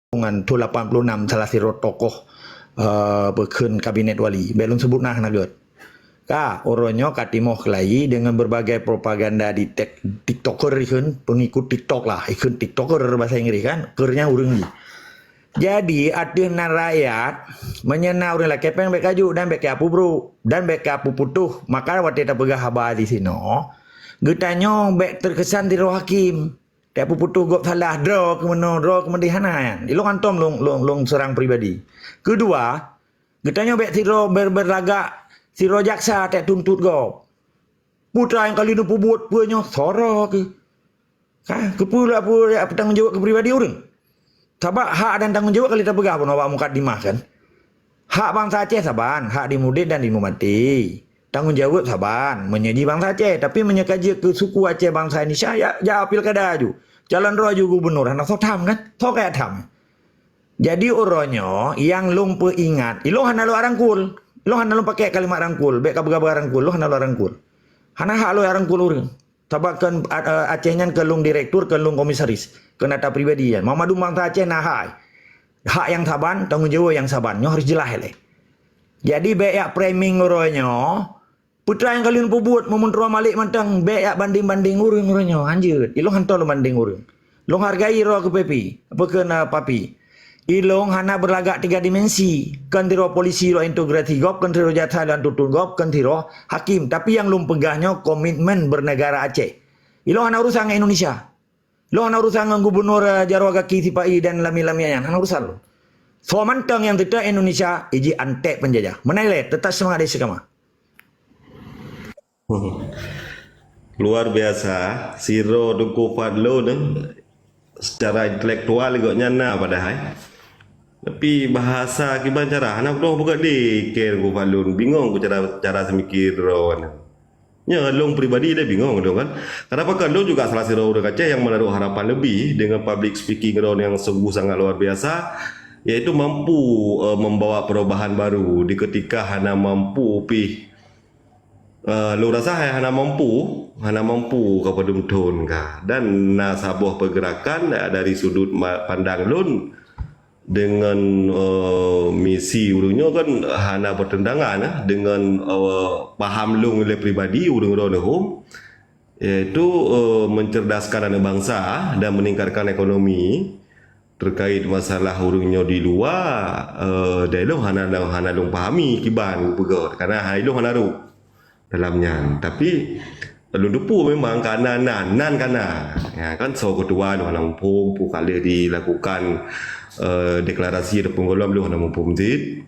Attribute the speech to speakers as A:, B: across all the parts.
A: dengan tu 86 salah satu tokoh berkun kabinet wali belum sebut nah nagot ka oronyo katimoh kelai dengan berbagai propaganda di tiktoker ikun pengikut tiktok lah ikun tiktoker bahasa Inggris kan kernya urang jadi adina rakyat menyena urang lah kepeng bek kaju dan bek apu bro dan bek apu putuh maka waktu kita pegah habar di sino getanyo bek terkesan di roh hakim apu putuh gop salah draw kemendihana ilo antom long serang pribadi kedua getanyo bek siro berlagak siro jaksa tak tuntut gop putra yang kali nu buat punya sorok ke pula apa tanggungjawab ke pribadi urang sabak hak dan tanggungjawab kali tak pegah pun awak mukadimah kan hak bangsa Aceh saban hak dimudih dan dimati tanggungjawab saban menyaji bangsa Aceh tapi menyekaji ke suku Aceh bangsa Indonesia ya pilkada aju jalan roh aju gubernur anak so tham kan so kayak tham jadi oronyo yang lung ingat ilo hana lo arangkul lo hana lo pakai kalimat rangkul bek kabega rangkul lo hana lo arangkul hana hak lo arangkul urang tabakan Acehnya ke lung direktur ke lung komisaris ke nata pribadi ya Mamadu bangsa Aceh nah hak yang saban tanggungjawab yang saban nyo harus jelas le jadi bek ya framing oronyo putra yang kalian buat memuntra malik mantang be ya banding-banding urang-urangnya anjir ilong hantar lo banding urang long hargai ro ke pepi apa kena papi ilong hana berlagak 3 dimensi kan tiro polisi lo integrasi gop kan tiro jatah dan tutun gop kan tiro hakim tapi yang lum pegahnya komitmen bernegara Aceh ilong hana urusan Indonesia lo hana urusan gubernur Jarwa Kaki Sipai dan lami-lamian hana urusan lo so mantang yang tidak Indonesia iji antek penjajah menailet tetap semangat desa kama.
B: Luar biasa siro duku fadlo deng secara intelektual juga nyana padahal tapi bahasa kiban cara anak doh buka dikir ku fadlun bingung ku cara semikir ron nya long pribadi dia bingung dong kan kenapa kan lo juga salah siro udah Aceh yang menaruh harapan lebih dengan public speaking ron yang sungguh sangat luar biasa yaitu mampu membawa perubahan baru di ketika hana mampu lu rasa hana mampu kepada tun ka dan sebuah pergerakan dari sudut pandang lun dengan misi urungnya kan hana bertentangan dengan paham lung oleh pribadi urung ronohum yaitu mencerdaskan anak bangsa dan meningkatkan ekonomi terkait masalah urungnya di luar dari lung hana lung pahami kiban pegot karena hai lung hana ru dalamnya tapi lu dupu memang karena nan karena ya kan so kedua lu Lampung pu kali dilakukan deklarasi ada penggolong lu Lampung dit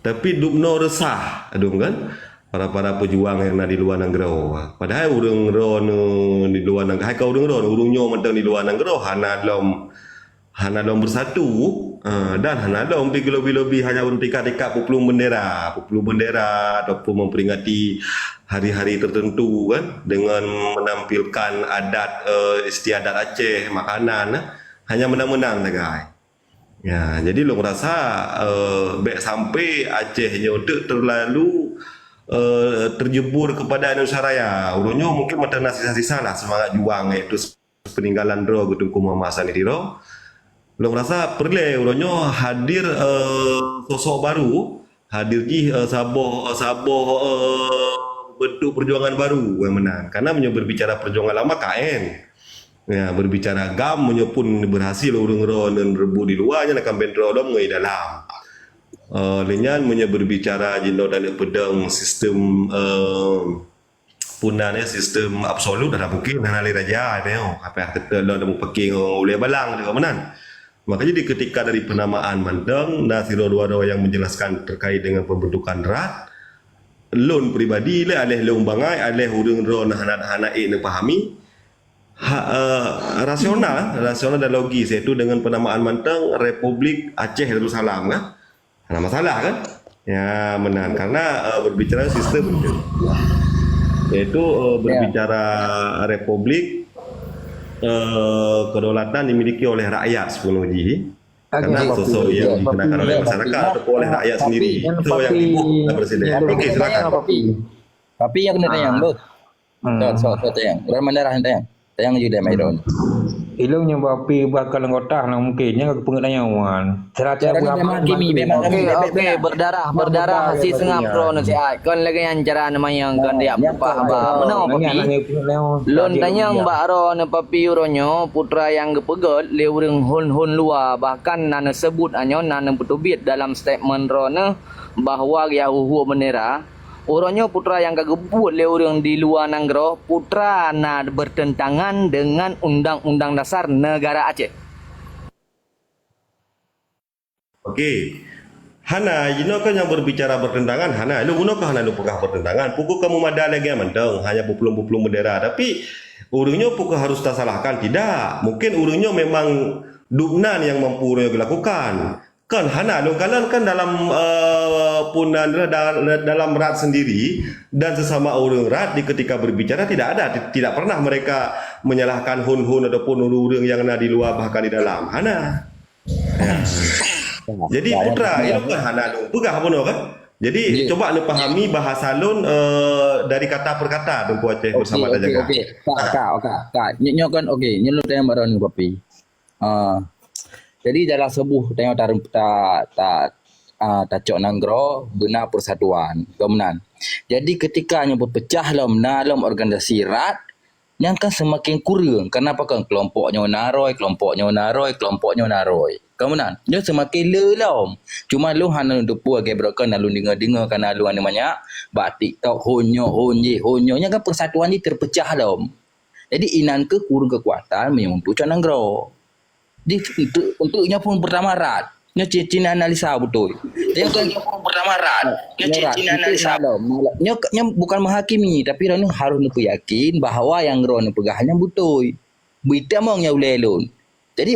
B: tapi dupno resah adung kan para pejuang yang di luar negara padahal urang ron di luar negara kau urang nyo mentang di luar negara hana dalam bersatu dan hana dalam pergi lobi-lobi hanya untuk ikat pupulung bendera ataupun memperingati hari-hari tertentu kan dengan menampilkan adat istiadat Aceh makanan hanya menang-menang saja ya jadi lo merasa baik sampai Aceh untuk terlalu terjebur kepada Indonesia Raya urunnya mungkin macam sisa-sisa lah semangat juang iaitu peninggalan dro Gedungku Muhammad Hasan Diro lo merasa perlu ulonyo hadir sosok baru hadir saboh bentuk perjuangan baru yang menang karena berbicara perjuangan lama KN ya berbicara gam pun berhasil urung ron dan rebu di luarnya nak bentro dom ngai dalam lenyan berbicara jindo dan pedang sistem punanya sistem absolut dah mungkin nali raja neo apa kata lo dah pakai oleh balang juga menang makanya ketika dari penamaan mandang Nasiro Duado yang menjelaskan terkait dengan pembentukan rat lon pribadi le aleh lon bangai aleh urang ron hana pahami rasional dan logis iaitu dengan penamaan mandang Republik Aceh Darussalam kan ada masalah kan ya menang karena berbicara sistem yaitu berbicara Republik kedaulatan dimiliki oleh rakyat sepenuhnya karena sosok yang dikenakan oleh masyarakat atau oleh rakyat sendiri itu yang ibu presiden. Oke silakan.
C: Tapi yang kena tayang tu, so tayang. Orang mana tayang juga main Ilung yang bapi bakal anggota lah mungkinnya ke pengetahuan. Serata
D: Caranya
C: berapa
D: memang
E: Okey,
D: lebih
E: okey,
D: benar.
E: berdarah si sengapro nu siat. Kon lagi yang cara namayang kon dia
D: Yang
E: apa haba. Menau papi. Lon tanyang mbak ro ne papi uronyo putra yang gepegot le urang hun luar bahkan nana sebut anyo nana betubit dalam statement ro ne bahawa ya huhu bendera Uronyo putra yang kagebut le urang di luar nanggro putra na bertentangan dengan undang-undang dasar negara Aceh.
B: Okey. Hana, kan yang berbicara bertentangan, Hana, lu guna hana lu pegah bertentangan. Pukul kamu mada lagi mendeng, hanya bupulung-bupulung bendera. Tapi urungnya pukul harus tak salahkan, tidak. Mungkin urungnya memang duknan yang mampu urungnya dilakukan. Kan Hana, lu kalian kan dalam dalam rat sendiri dan sesama urung rat di ketika berbicara tidak pernah mereka menyalahkan hun-hun ataupun urung yang ada di luar bahkan di dalam. Hana. Ya. Jadi putra itu kan hana lu pegah bunuh kan. Jadi coba lu pahami bahasa lun dari kata per kata Tunku Aceh bersama dan jaga.
D: Okey. Kak. Nyo kan okey. Nyo lu tanya baru ni papi. Jadi dalam sebuah tengok tarum tacok nanggro benar persatuan. Kemudian. Jadi ketika nyo berpecah dalam organisasi rat yang kan semakin kurang. Kenapa kan kelompoknya naroi. Kemudian, dia semakin lelam. Cuma lu hana depu agai brokan lu dengar kan lu hana banyak bak TikTok honyo nya kan persatuan ni terpecah dalam. Jadi inan ke kurang kekuatan menyuntuk cananggro. Jadi untuknya pun pertama rat. Nya Cina analisa betul. Dia kan pun pertama rat. Nya Cina analisa. Nya bukan menghakimi tapi ranu harus nu yakin bahawa yang ron pegahannya betul. Berita mau nya ulelun. Jadi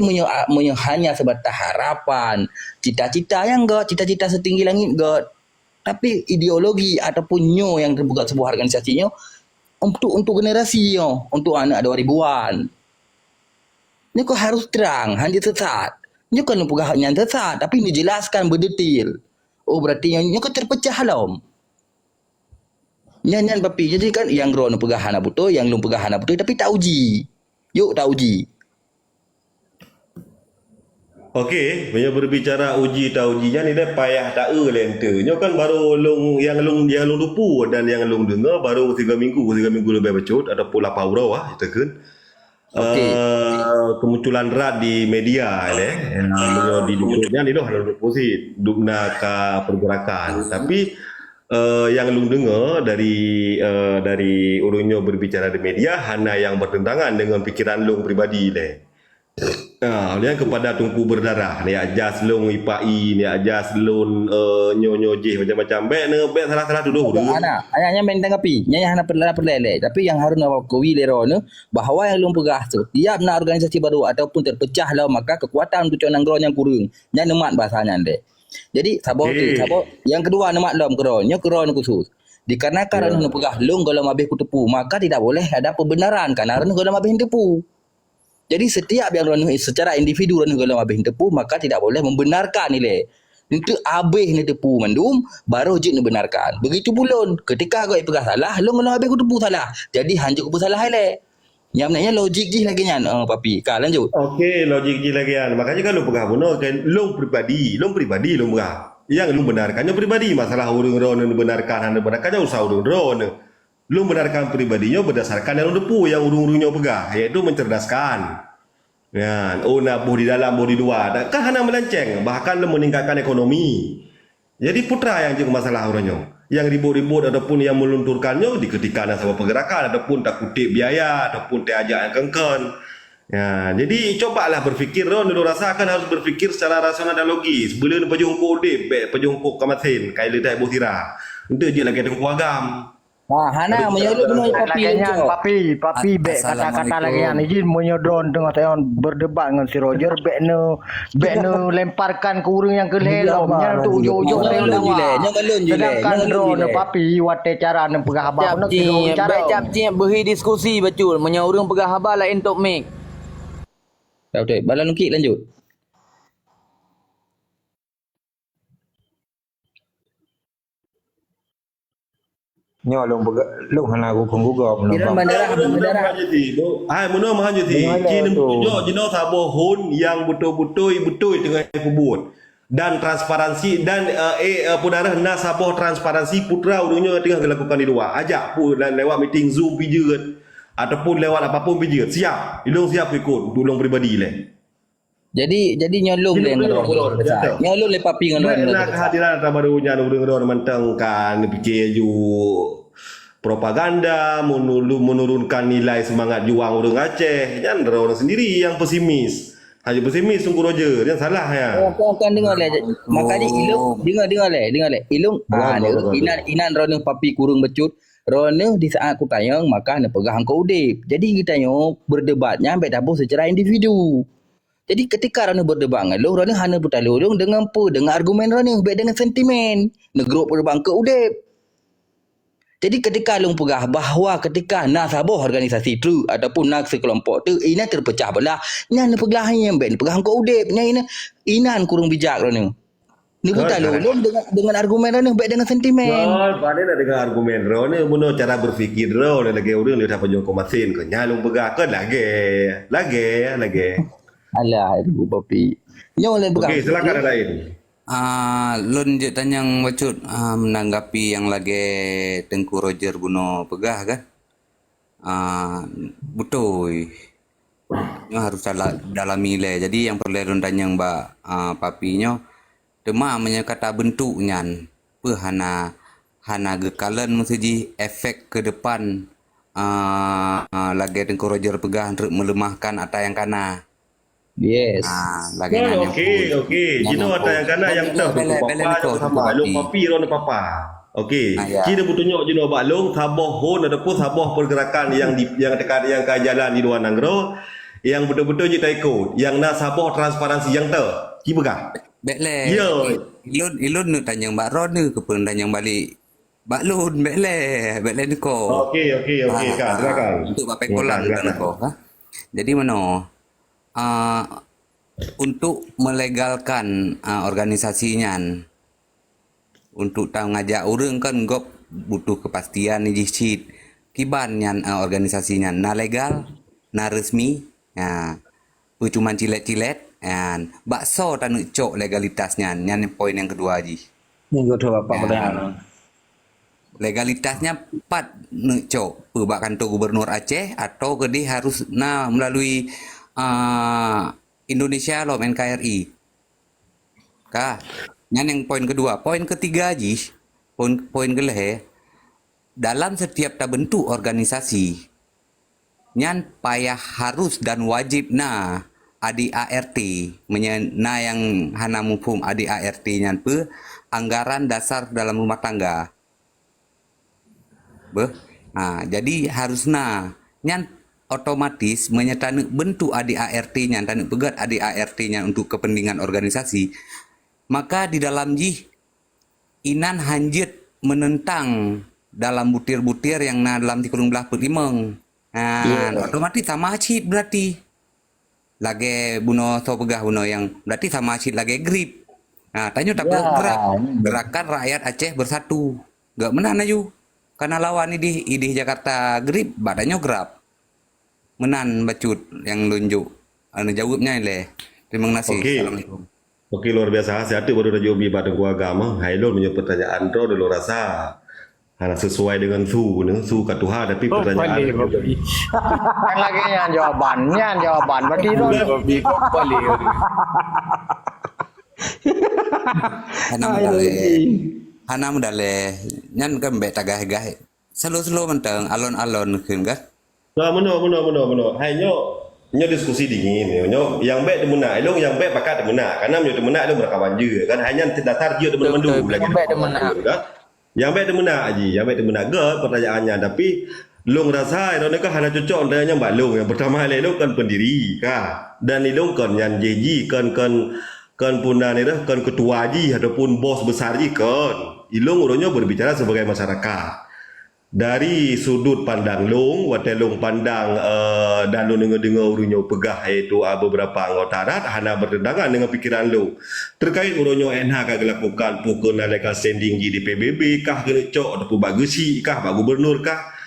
D: hanya sebatas harapan, cita-cita yang cita-cita setinggi langit tapi ideologi ataupun yang terbuka sebuah organisasinya untuk generasi untuk anak 2000-an. Ini kau harus terang, hanya sesat. Ini kan pegah hanya sesat, tapi dijelaskan berdetil. Oh berarti yang kau terpecah dalam. Nyanyian papi, jadi kan yang ron pegah hana betul, yang lum pegah hana betul, tapi tak uji. Yuk tak uji.
B: Okey, banyak berbicara uji tak ujinya ni dah payah tak lenter. Nyo kan baru yang lung lupu dan yang lung dengar baru 3 minggu lebih becut ataupun 8 urau itu kan. Kemunculan rat di media di duknya ni dah ada posisi dukna ka pergerakan. Tapi yang lung dengar dari urunyo berbicara di media hanya yang bertentangan dengan pikiran lung pribadi yang kepada Tunku berdarah ni ajas lung ipai ni ajas lun nyo jeh macam-macam bet salah tuduh
D: hanya main tanggapi nya hana perlele tapi yang harus awakui lerone bahawa yang lung pegah tu tiap nak organisasi baru ataupun terpecah lah maka kekuatan untuk cananggro yang kurang nya nemat bahasanya jadi sabor yang kedua nemat lom keron khusus dikarenakan anu pegah lung kalau mabih kutepu maka tidak boleh ada pembenaran karena anu kalau mabih tepu. Jadi setiap yang secara individu orang kalau habis tepu maka tidak boleh membenarkan nilai. Itu habis ni tepu mandum baru je benarkan. Begitu pula ketika kau pegah salah, lu kalau habis tepu salah. Jadi hancur ke salah le. Yang maknanya logik je lagi nyan. Papi, ka lanjut.
B: Okey, logik je lagi kan. Makanya kan lu pegah bunuh kan lu pribadi lu pegah. Yang lu benarkannya pribadi masalah urang ron benarkan hanya benarkannya usah urang ron. Lu benarkan pribadinya berdasarkan yang depu yang urung-urungnya pegah, yaitu mencerdaskan. Ya, nabuh di dalam, nabuh di luar. Kan hanya melenceng, bahkan lu meningkatkan ekonomi. Jadi putra yang juga masalah orangnya. Yang ribut-ribut ataupun yang melunturkannya diketikan sama pergerakan ataupun tak kutip biaya ataupun tak ajak yang kengken. Ya, jadi cobalah berfikir dulu rasakan harus berfikir secara rasional dan logis. Bila pejungkuk dip, pejungkuk kamatin, kai ledah ibu tira. Untuk je lagi tengku agam.
D: Hana menyodon dengan papi bek kata-kata lagi yang izin menyodon tengah tayon berdebat dengan si Roger bek no lemparkan ke urang yang kelelom nya tu ujung-ujung sedangkan drone papi wate cara ne pegah habaq no
E: cara cap beri diskusi betul menyaurang pegah habaq lain untuk make.
D: Betul, balan ukik lanjut.
C: Nyo long hana ku kong gugam long.
D: Kira bandara
B: Jadi, menurut mahan jadi.
C: Mengalah
B: Kini
C: tu.
B: tunjuk jino sabo hun yang betul-betul tengah kubut. Dan transparansi dan pudarah na sabo transparansi putra urungnya tengah dilakukan di luar. Ajak pun dan lewat meeting Zoom pijet ataupun lewat apapun pijet. Siap. Ilung siap ikut tulung pribadi le.
D: Jadi nyolong le ngerol. Nyolong le papi ngerol.
B: Nak kehadiran barunya urung-urung mentengkan fikir ju propaganda menurunkan nilai semangat juang orang Aceh. Jangan orang sendiri yang pesimis. Hanya pesimis sungguh Roger, yang salah ya.
D: Kau kan dengar le. Makanya ilung dengar le. Ilung inan rona papi kurung becut. Rona di saat aku tanya maka nak pegang kau udip. Jadi kita tanya berdebatnya sampai dapur secara individu. Jadi ketika rona berdebat dengan lu, rona hanya bertalurung dengan apa? Dengan argumen rona, baik dengan sentimen. Negeri berdebat ke udip. Jadi ketika lu pegah bahawa ketika nak sabuh organisasi tu ataupun nak sekelompok tu, ini terpecah belah. Ini pegang yang baik pegang ke udip. Ini inan kurang bijak rona. Ni bertalurung dengan argumen rona, baik dengan sentimen.
B: Pada nak dengar argumen Rona, menurut cara berfikir Rona lagi orang dia dapat joko masin ke nyalung pegah ke lagi.
D: Alah, ibu papi. Nyo le pegang.
B: Okey, silakan ada lain.
F: Lun je tanyang bacut menanggapi yang lagi Tengku Roger Buno pegah kan. Betul. Nyo harus dalami le. Jadi yang perlu lun tanyang papinya tema kata bentuknya hana gekalan mesti efek ke depan lagi Tengku Roger pegah untuk melemahkan ata yang kana.
D: Yes.
F: Lagi nanya.
B: Okey. Jino ada yang kana yang betul. Papa sama long papi Rona papa. Okey. Kira butuhnya jino balong saboh hon ataupun saboh pergerakan yang dekat yang ke jalan di luar Nanggro yang betul-betul kita ikut. Yang nak saboh transparansi yang tu. Kibagah.
F: Bekle.
B: Yo.
F: Ilun nu tanyang Mbak Ron ni ke pun tanyang balik. Mbak Lun bekle ni ko.
B: Okey kan. Silakan.
F: Untuk Bapak Kolang kan ko. Jadi mana? Untuk melegalkan organisasinya, untuk tahu ngajak orang kan gop butuh kepastian ni jicit kiban yang organisasinya na legal, na resmi, cuma cilet-cilet, bakso tanu cok legalitasnya, yang poin yang kedua ji.
C: Ni kedua bapak pertanyaan.
F: Legalitasnya 4 cok, bahkan tu gubernur Aceh atau kedi harus melalui Indonesia lo NKRI. Yang poin kedua, poin ketiga ji, poin keleh dalam setiap bentuk organisasi, nyan payah harus dan wajib ADART, yang hana mufhum ADART nyan anggaran dasar dalam rumah tangga. Jadi harus nyan otomatis menyertai bentuk ADART-nya dan pegat ADART-nya untuk kepentingan organisasi, maka di dalam inan hanjit menentang dalam butir-butir yang dalam tikurung belah perimeng. Otomatis sama acid berarti lagi buno so pegah buno yang berarti sama acid lagi grip. Tanya tak gerakan rakyat Aceh bersatu. Gak menan aja. Karena lawan ini Jakarta grip badannya grab. Menan bacut yang lunjuk. Jawabnya le. Terima kasih. Assalamualaikum.
B: Okey, luar biasa. Saya tu baru rajin ubi pada agama. Hai lo punya pertanyaan tu dulu rasa hanya sesuai dengan su kat Tuhan tapi pertanyaan.
E: Yang lagi yang jawaban. Berarti tu.
F: Hana mudale. Nyan kan bet tagah-gah. Selo-selo mentang alon-alon kan kan.
B: Mano. Hai nyo diskusi dingin nyo yang baik demena elong yang baik bakat demena karena nyo demena elong berkawan je kan hanya terdasar dia demena mendu lagi yang baik demena pertanyaannya tapi long rasa elong kan hanya cocok tanya mbak long yang pertama elong kan pendiri kah dan elong kan yang jeji kan puna ni dah kan ketua ji ataupun bos besar ji kan elong orangnya berbicara sebagai masyarakat. dari sudut pandang long, watai long pandang dan long dengar-dengar urunyo pegah iaitu beberapa anggota adat hana bertentangan dengan pikiran long. Terkait urunyo NH kah dilakukan pukul nalika standing di PBB kah kena cok ataupun bagesi kah bak gubernur kah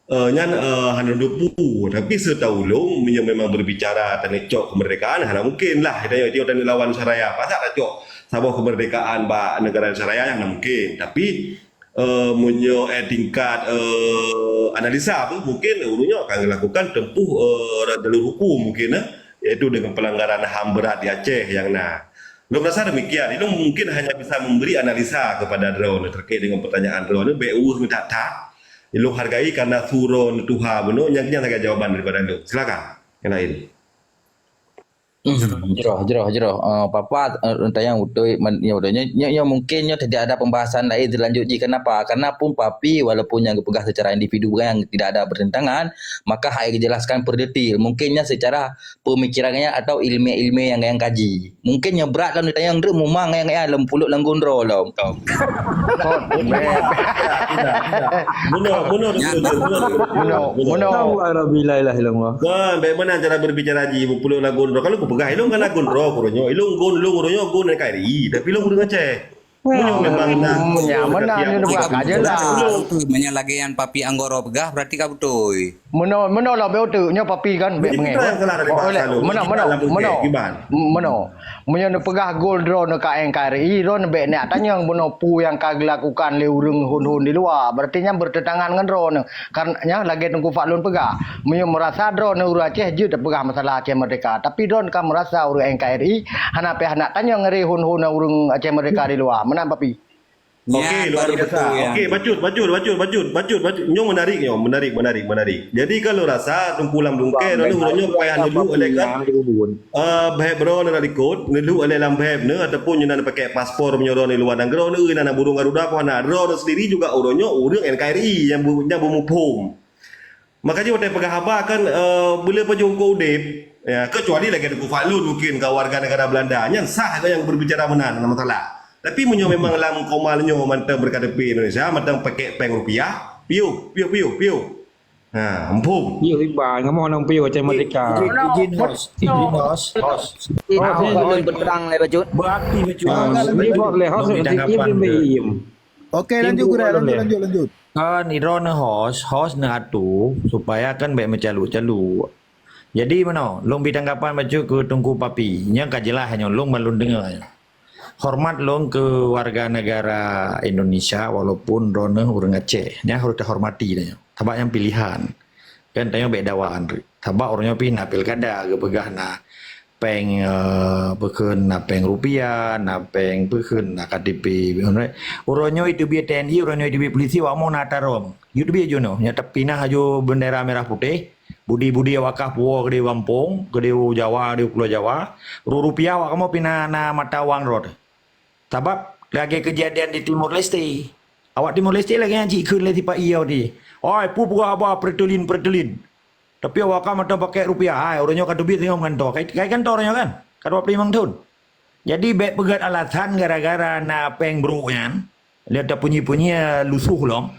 B: nyan hana dupu. Tapi setahu long memang berbicara tentang cok kemerdekaan hana mungkin lah. Itu tanya lawan Saraya. Pasal tak cok sabah kemerdekaan bak negara Saraya yang mungkin. Tapi munyo tingkat analisa pun mungkin urunyo akan dilakukan tempuh jalur hukum mungkin iaitu dengan pelanggaran HAM berat di Aceh yang belum rasa demikian. Itu mungkin hanya bisa memberi analisa kepada drone terkait dengan pertanyaan drone BU minta tak ilung hargai karena suron tuha beno yang agak jawaban daripada lu. Silakan yang lain.
D: Jerah. Papa tayang utuh ya udahnya ya mungkinnya tidak ada pembahasan lain berlanjut ji. Kenapa? Karena pun papi walaupun yang dipegang secara individu yang tidak ada bertentangan, maka hanya dijelaskan per detail. Mungkinnya secara pemikirannya atau ilmiah yang kaji. Mungkinnya berat lah tayang druk memang yang lempuluk langgundro lah.
C: Tahu Alhamdulillah ilah ilah.
B: Kan, bagaimana cara berbicara ji puluh lagun kalau ku pegah ilung kan lagun kurunyo ilung kurunyo KRI tapi ilung kurun Aceh. Memang
E: nyaman dah ni buat aja lah.
F: Menyalagian papi anggoro pegah berarti kau betul.
E: Mana lah betul nya papi kan bet mengen. Mana. Munyo ne pegah gol drone ka NKRI ron bet nak tanya bono pu yang kag lakukan le urang hun-hun di luar berarti nya bertentangan dengan drone karena lagi tunggu Faklun pegah. Munyo merasa drone urang Aceh je pegah masalah Aceh Merdeka tapi drone ka merasa urang NKRI hana pe nak tanya ngeri hun-hun urang Aceh Merdeka di luar. Mana papi?
B: Okey, luar biasa. Okey, bacut. Nyong menarik. Jadi kalau rasa tungkulam dungke lalu nyong payah nelu oleh kan baheb bro na likod, nelu oleh lambeb ne ataupun nyana pakai paspor menyoron di luar negara ne nana burung garuda ko na ro sendiri juga uronyo urang NKRI yang bumupum. Makanya waktu pegah haba kan bila pejongko udip ya kecuali lagi ada Faklun mungkin ke warga negara Belanda yang sah yang berbicara benar masalah. Tapi menyo memang lam komalnya mantang berkadapi Indonesia, mantang pakai peng rupiah, piu. Empum.
C: Iya riba, ngamo nang piu Aceh Merdeka.
A: Izin host.
E: Aku belum berterang le bacut.
A: Berarti
C: Ini boleh host
G: Okey, lanjut.
A: Kan irona host na atu supaya kan baik mencalu. Jadi mana? Long tanggapan baju ke tungku papi. Nya kajelah hanya long malun dengar. Hormat long ke warga negara Indonesia walaupun drone urang Aceh. Nya harus dihormati nya. Tabak yang pilihan. Kan tanya bedawaan. Tabak orangnya pina pilkada ke pegah na peng bekeun na peng rupiah, na peng bekeun na KTP. Orangnya itu biar TNI, orangnya itu biar polisi wa mau na tarom. Itu biar jono. Nya tepina haju bendera merah putih. Budi wakah puo gede Wampung, gede Jawa, gede Pulau Jawa. Rupiah wa kamu pina na mata wang rod. Sebab lagi kejadian di Timur Leste. Awak Timur Leste lagi yang cik kun lagi pak iya di. Oi, pu apa pertelin. Tapi awak kan mata pakai rupiah. Ai, orangnya kan duit tengok kantor. Kai kantor orangnya kan. Kadua pelimang tahun. Jadi baik pegat alasan gara-gara na peng broknya. Lihat dah punyi-punyi lusuh long.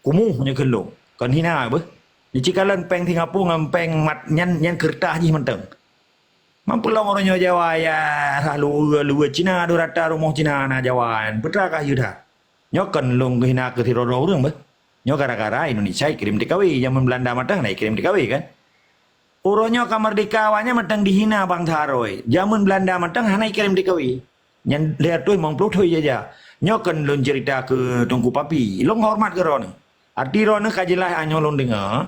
A: Kumuhnya kelong. Kan hina apa? Di cikalan peng Singapura ngam peng mat nyan kertas ji menteng. Mampulah orangnya Jawa ya lu Cina do rata rumah Cina na Jawaan. Betrakah yuda? Nyokan long hina ke tiroro urang bah. Nyo gara-gara Indonesia kirim TKW zaman Belanda matang naik kirim TKW kan. Orangnya kamerdekawannya matang dihina Bang Tharoi. Zaman Belanda matang hana kirim TKW. Nyan lihat tu emang peluk tu aja. Nyokan long cerita ke tungku papi. Long hormat ke ron. Arti ron kajelah anyo long dengar.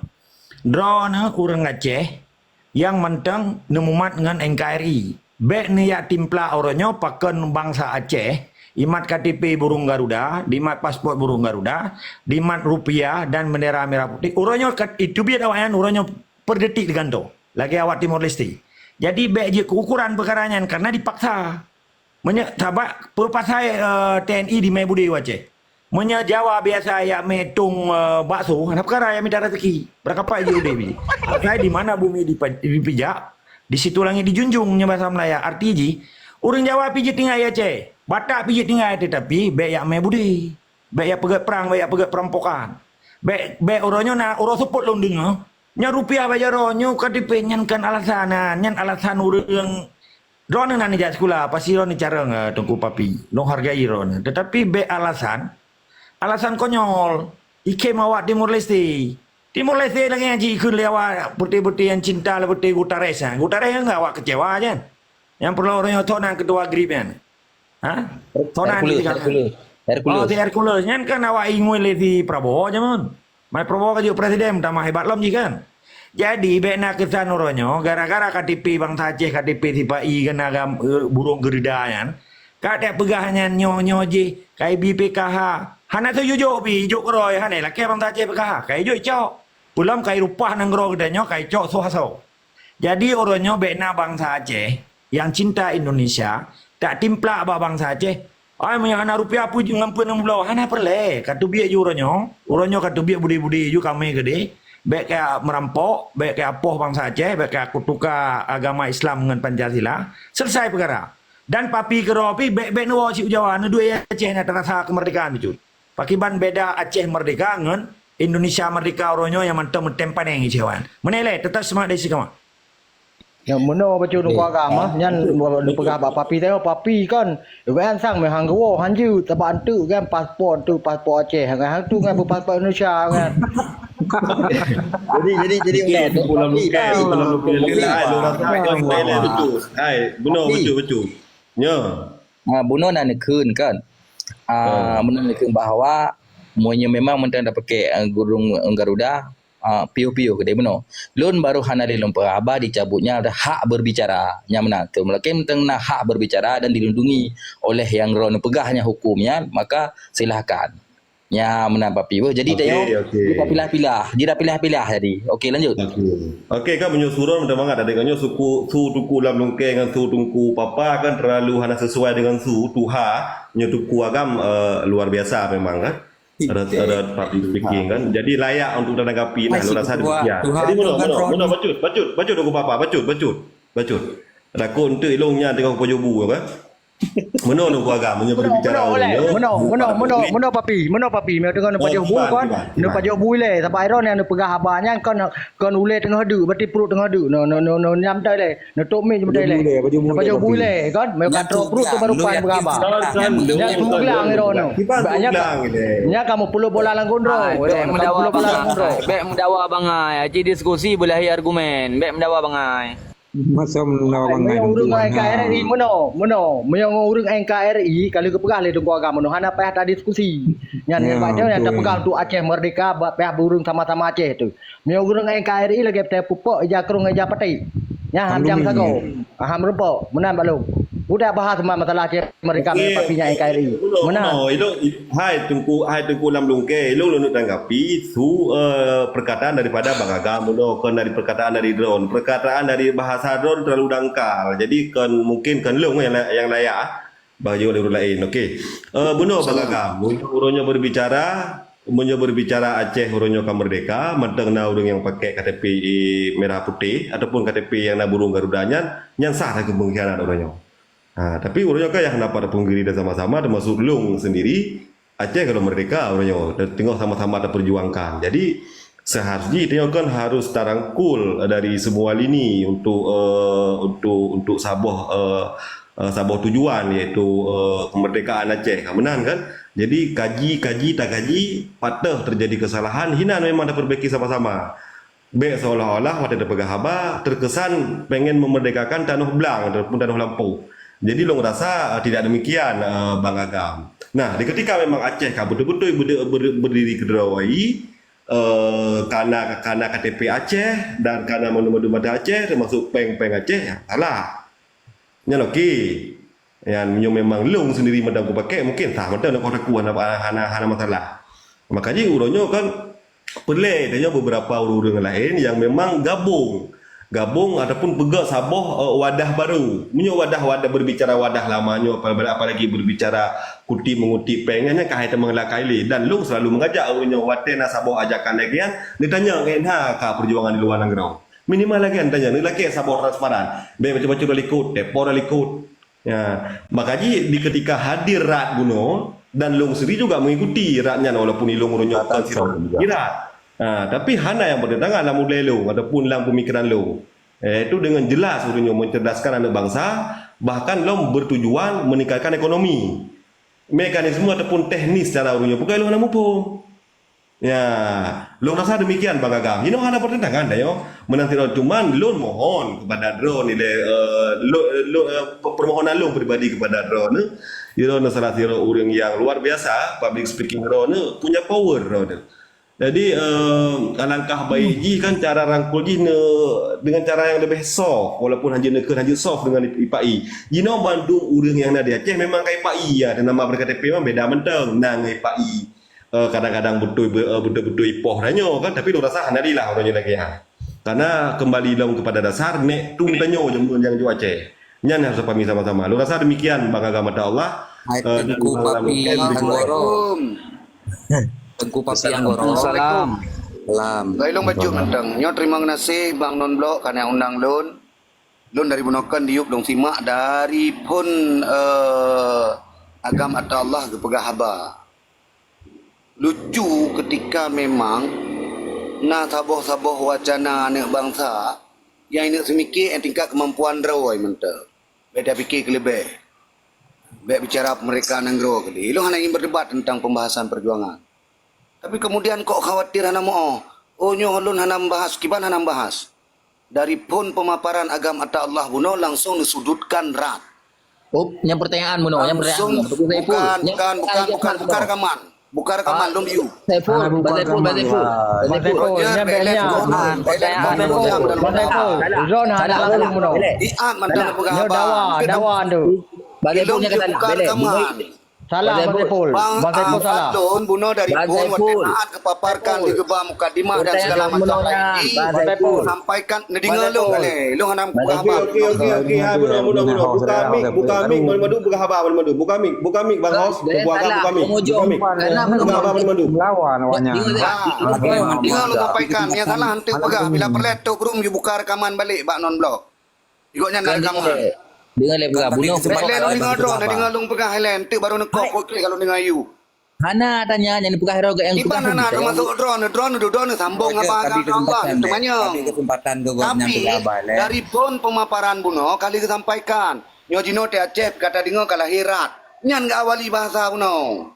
A: Drone urang Aceh yang mentang nemumat dengan NKRI. Bek ni ya timpla orangnya pakan bangsa Aceh, imat KTP burung Garuda, dimat paspor burung Garuda, dimat rupiah dan bendera merah putih. Orangnya itu biar awayan orangnya per detik digantung. Lagi awak Timor Leste. Jadi bek je ukuran perkaranya karena dipaksa. Tabak perpasai TNI di Mebudi Aceh. Menya Jawa biasa ya metung bakso, anak perkara ya minta rezeki. Berapa je udah bi. Saya di mana bumi dipijak, di situ langit dijunjungnya bahasa Melayu. Arti orang Jawa pijit tinggal ya Aceh, Batak pijit tinggal tetapi bayak Mebudi, bayak pegat perang, bayak pegat perampokan. Be oronyo na oro support long dengar. Nya rupiah baja ronyo KTP nyan kan alasan nyan alasan urang ron nani jak sekolah pasti ron cara nggak tungku papi. Long hargai ron. Tetapi be alasan konyol. Ike mawat Timur Leste. Timur Leste lagi yang kun lewat putih-putih yang cinta le putih Gutares. Gutares enggak awak kecewa aja. Yang perlu orangnya tonan kedua gripnya. Hah? Tonan Hercules. Nyan kan awak ingin lesi Prabowo aja mon. Mai Prabowo kan presiden tambah hebat lom kan. Jadi bena kesan oronyo gara-gara KTP Bang Aceh KTP tipai kan agam burung geridayan. Kata pegahnya nyo je kai BPKH. Hana tu jujuk pi juk roy hane la ke Bang Aceh PKH kai juk cok. Pulam kai rupah nang gro gedanyo kai cok so. Jadi oronyo bena bangsa Aceh yang cinta Indonesia tak timplak bangsa Aceh. Ay punya hana rupiah pu ngampun nang belau hana perle katu biak ju oronyo katu biak budi-budi ju kami gede. Baik kayak merampok, baik kayak apoh bangsa Aceh, baik kayak kutuka agama Islam dengan Pancasila, selesai perkara. Dan papi keropi baik nuwa si Jawa nu dua Aceh na terasa kemerdekaan itu. Pakiban beda Aceh merdeka dengan Indonesia merdeka oronyo yang mentem paneng Jawan. Menele tetap semak dari sikama.
G: Yang mana baca nunggu agama, nyan nu pegah papi tengok papi kan, wan sang me hang go hanju taban tu kan pasport Aceh, hang tu kan pasport Indonesia kan. jadi
B: Pulang lupa lu rasa kan betul. Hai, betul. Nya.
D: Buno nak nekun kan. Buno nekun bahawa monya memang mentang dah pakai gurung Garuda piu-piu kedai beno. Lun baru hanari lumpur aba dicabutnya ada hak berbicara. Yang mana tu melakai mentang nak hak berbicara dan dilindungi oleh yang ron pegahnya hukumnya, maka silakan. Ya menambah piu. Jadi tengok kita pilah-pilah. Dia dah pilah-pilah jadi. Okey lanjut.
B: Okey kan menyusuran macam mana adanya suku tuku lam lungke dengan tuku papa kan terlalu hana sesuai dengan tuha nya tuku agam luar biasa memang kan. Ada public speaking kan. Jadi layak untuk menanggapi nah lu rasa demikian. Jadi mana bacut aku papa bacut. Aku untuk ilungnya dengan pojobu kan. Meno nu agama nya berbicara
G: Meno papi me dengan pajak bu kan nu pajak bu le sampai ron yang nu pegah abanya kan ule tengah du berarti perut tengah du no nyam tai le nu tok mi nyam tai le pajak bu le kan me katro perut tu baru pan pegah aba nya tulang ron no banyak nya kamu perlu bola lang gondro
E: Bek mendawa bangai aci diskusi boleh argumen bek mendawa bangai.
C: Masa menawang ngai
G: urang NKRI mono yang urang NKRI kalau kepegah le tunggu agama mono hana payah tak diskusi nyan baca yang tak pegang tu Aceh merdeka payah burung sama-sama Aceh tu me urang NKRI lagi te pupuk ja krung ja pati nya jam sago ham rupo menan balung udah bahas masalah Aceh merdeka me papinya NKRI menan
B: itu hai tungku lam lungke lu tanggapi su perkataan daripada Bang Agam kan dari perkataan dari drone perkataan dari bahasa drone terlalu dangkal jadi kan mungkin kan lung yang layak bagi orang lain okey bunuh Bang Agam uronyo berbicara Aceh uronyo kan merdeka mentang na urang yang pakai KTP merah putih ataupun KTP yang na burung garudanya yang sah kemungkinan uronyo. Tapi uronyo kan yang dapat punggiri dan sama-sama termasuk lung sendiri Aceh kalau merdeka uronyo tengok sama-sama ada perjuangkan. Jadi seharusnya tengok kan harus tarangkul dari semua lini untuk Sabah tujuan iaitu kemerdekaan Aceh. Menan kan? Jadi kaji tak kaji patah terjadi kesalahan hinan memang dah perbaiki sama-sama. Baik seolah-olah waktu ada pegah haba terkesan pengen memerdekakan Tanah Belang ataupun Tanah Lampau. Jadi long rasa tidak demikian Bang Agam. Nah, di ketika memang Aceh kan betul-betul berdiri kederawai karena KTP Aceh dan karena menu-menu mata Aceh termasuk peng-peng Aceh ya salah. Yang okey. Yang memang long sendiri medang aku pakai mungkin tak medang nak aku hana masalah. Makanya uronyo kan pelai tanya beberapa urang lain yang memang gabung ataupun pegang Sabah wadah baru. Punya wadah berbicara wadah lamanya apalagi berbicara mengutip pengennya kaitan mengelakai dan long selalu mengajak uronyo watena Sabah ajakan lagi kan ditanya kan perjuangan di luar negeri. Minimal lagi tanya ni lagi Sabah transparan. Macam-macam dah ikut, depo dah ikut. Ya, makanya di ketika hadir Rat Buno dan long sendiri juga mengikuti rakyat walaupun ilong urunya kira. Tapi hana yang bertentangan dalam budaya long ataupun dalam pemikiran long. Itu dengan jelas urunya mencerdaskan anak bangsa, bahkan long bertujuan meningkatkan ekonomi. Mekanisme ataupun teknis cara urunya bukan long nak mumpung. Ya, long rasa demikian Bang Agam. Ini ada pertentangan dah yo. Menanti cuman long mohon kepada drone nilai permohonan long pribadi kepada drone. Iro salah satu orang yang luar biasa public speaking drone punya power drone. Jadi alangkah baik kan cara rangkul dengan cara yang lebih soft walaupun hanya soft dengan IPAI. Jino Bandung orang yang ada di Aceh memang kayak IPAI ya dan nama berKTP memang beda menteng nang IPAI. Kadang-kadang betul-betul ipoh danyo kan tapi lo rasa hanarilah orangnya lagi ya. Karena kembali long kepada dasar nek tung danyo yang jo Aceh. Nyan harus pahami sama-sama. Lo rasa demikian Bang Agam Allah.
F: Tengku Papi Anggoro. Tengku Papi Anggoro.
E: Salam.
F: Salam.
H: Gailong baju menteng. Nyo terima kasih Bang Non Blok karena undang lun. Lun dari Bunokan diuk dong simak dari pun Agam atau Allah ke Pegahaba. Lucu ketika memang na saboh-saboh wacana anak bangsa yang ini semikir yang tingkat kemampuan rawai menteng. Beda fikir kelebih. Baik bicara mereka nanggro kali. Lu hanya ingin berdebat tentang pembahasan perjuangan. Tapi kemudian kok khawatir hana mau. Oh nyo lun hana membahas kiban hana membahas. Dari pun pemaparan Agam atau Allah buno langsung disudutkan rat.
D: Oh, yang pertanyaan Muno, yang pertanyaan.
H: Bukan rekaman. Bukan rekaman lum you.
D: Saiful.
G: Zon ada langsung Muno.
H: Iat mantan
G: Nyo
H: pegawai.
G: dawa tu.
D: Saiful punya kata
H: bukan rekaman.
G: Salah Bang Saiful. Bang Saiful salah.
H: Don buno dari
D: Bang
H: pun
D: Saiful.
H: watenaat kepaparkan di gebah mukadimah dan segala macam lagi.
G: Bang Saiful.
H: Sampaikan nedinga lu kali. Lu hana
B: Okey, hai buka mik madu buka haba madu buka mik bang host buka mik buka haba madu
C: Lawan awaknya.
H: Dengar lu sampaikan yang salah hantu pegah bila perlet tu room you buka rekaman balik Bak Non Blok. Ikutnya nak rekaman.
D: Dengar lepas Buno.
H: Highland lu dengar drone, dengar lu pegah Highland tu baru nak klik kalau dengar you.
D: Hana tanya yang pegah hero yang
H: Iban hana termasuk drone sambung apa tu banyak.
F: Kesempatan tu gua
H: Tapi
F: nyampe
H: dari pun pemaparan Buno kali disampaikan. Nyo Jino te Aceh kata dengar kalahirat. Nyan gak awali bahasa Buno.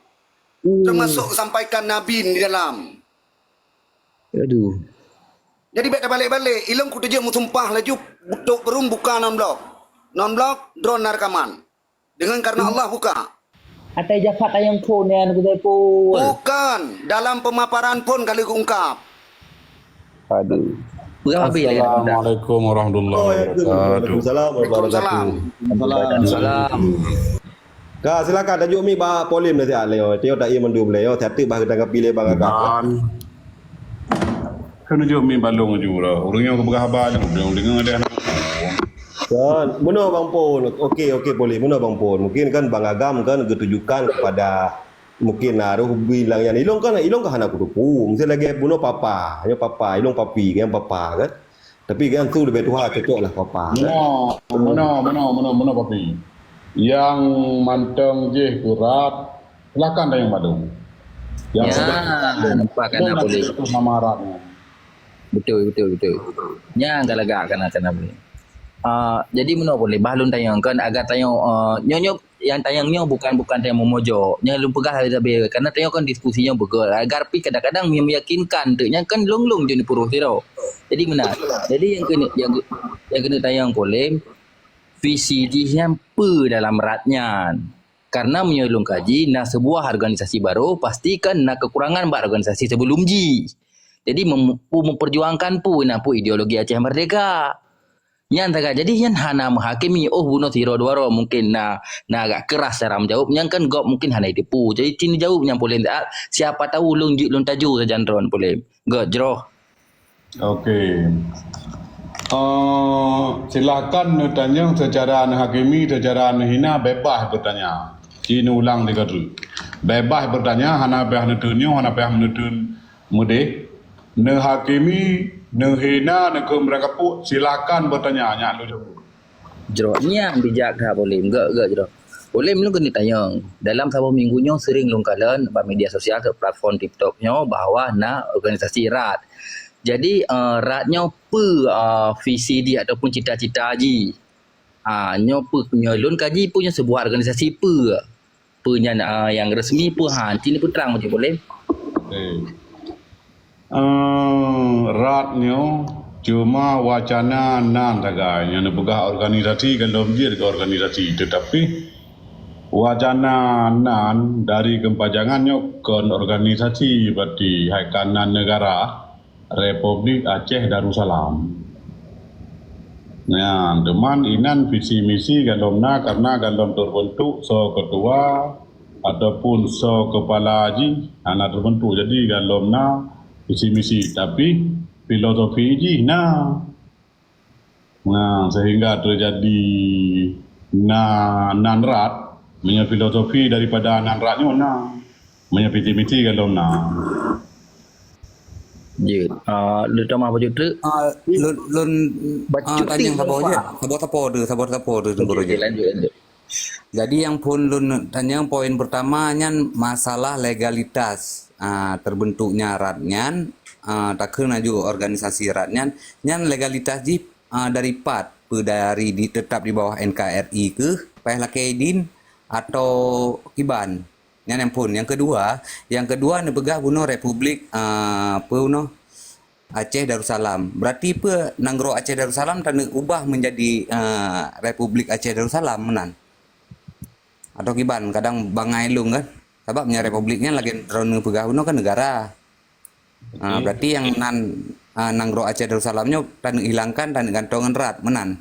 H: Termasuk sampaikan Nabi di dalam.
D: Aduh.
H: Jadi baik balik-balik. Ilmu ku tujuh musumpah laju butuk berum buka non blok. Non blok drone narkaman. Dengan karena Allah buka.
D: Atai jakat yang pun yang aku Saiful.
H: Bukan. Dalam pemaparan pun kali ku ungkap.
C: Aduh.
D: Berapa bila?
I: Assalamualaikum warahmatullahi wabarakatuh.
B: Waalaikumsalam warahmatullahi
D: Salam.
B: Kak silakan tajuk mi ba polim nanti aleo. Tio tak ia mendu beliau tapi bah kita pilih bang Agam.
I: Kan jo mi balong juga. Orangnya ke berhabar dengan ada anak.
B: Kan, benar Bang Pon. Okey boleh. Benar Bang Pon. Mungkin kan Bang Agam kan ditujukan kepada mungkin naruh bilang yang ilong kan anak kudupu. Mesti lagi bunuh papa, ya papa, ilong papi, kan papa kan. Tapi kan tu lebih tua cocok lah papa.
I: Mana papi. Yang manteng je kurat, silakan dah yang badung.
D: Ya, nampak kan boleh.
I: Samaratnya.
D: Betul. Yang galagak kan boleh. Jadi mana boleh bahlun tayang kan agak tayang nyonya yang tayangnya bukan tayang memojok nya lu pegah habis karena tayang kan diskusinya begol agar pi kadang-kadang meyakinkan tu nya kan long-long je ni puruh tiro. Jadi benar. Jadi yang kena tayang boleh visi dihampa dalam ratnya. Karena menyelung kaji nak sebuah organisasi baru pastikan nak kekurangan bar organisasi sebelum ji. Jadi memperjuangkan pun ideologi Aceh Merdeka. Yang tak jadi yang hana menghakimi bunuh tiro dua mungkin agak keras cara menjawab yang kan gop mungkin hana tipu jadi cini jawab yang boleh tak siapa tahu lung taju saja drone boleh gak jero.
I: Okey. Silakan tanya secara hakimi secara hina bebas bertanya. Cini ulang tiga tu. Bebas bertanya hana payah nutunyo hana payah menutun mudik. Ne hakimi ne hina ne ke mereka pun silakan bertanya lu
D: Jero ni yang bijak dah boleh enggak jero. Boleh lu kena tanya. Dalam satu minggunya sering lu kalian media sosial ke platform TikToknya bahwa nak organisasi RAT. Jadi RATnya visi dia ataupun cita-cita haji. Nya punya lun kaji punya sebuah organisasi punya yang resmi nanti ni terang macam boleh.
I: Ratnya cuma wacana nan tagai yang pegah organisasi kalau dia ke organisasi, tetapi wacana nan dari kempajangannya ke organisasi berarti Hai Kanan Negara Republik Aceh Darussalam. Nah, teman inan visi misi galomna karena galom terbentuk so ketua ataupun so kepala haji anak terbentuk, jadi galomna visi misi, tapi filosofi haji nah sehingga terjadi nanrat punya filosofi daripada nanratnya punya visi misi galomna.
D: Je, lu tahu apa tu?
F: Lun tanya sabar tu tunggu je.
D: Lanjut.
F: Jadi yang pun lun tanya poin pertama nyan masalah legalitas terbentuknya ratnyan tak kena juga organisasi ratnyan nyan legalitas ji dari dari tetap di bawah NKRI ke payah lakedin atau kiban. Yang pun yang kedua ni pegah bunuh Republik Aceh Darussalam. Berarti Nanggro Aceh Darussalam tak nak ubah menjadi Republik Aceh Darussalam menan. Atau kiban kadang bangai lung kan. Sebabnya republiknya lagi drone pegah bunuh kan negara. Berarti yang Nanggro Aceh Darussalamnya tak nak hilangkan, tak nak gantongan rat menan.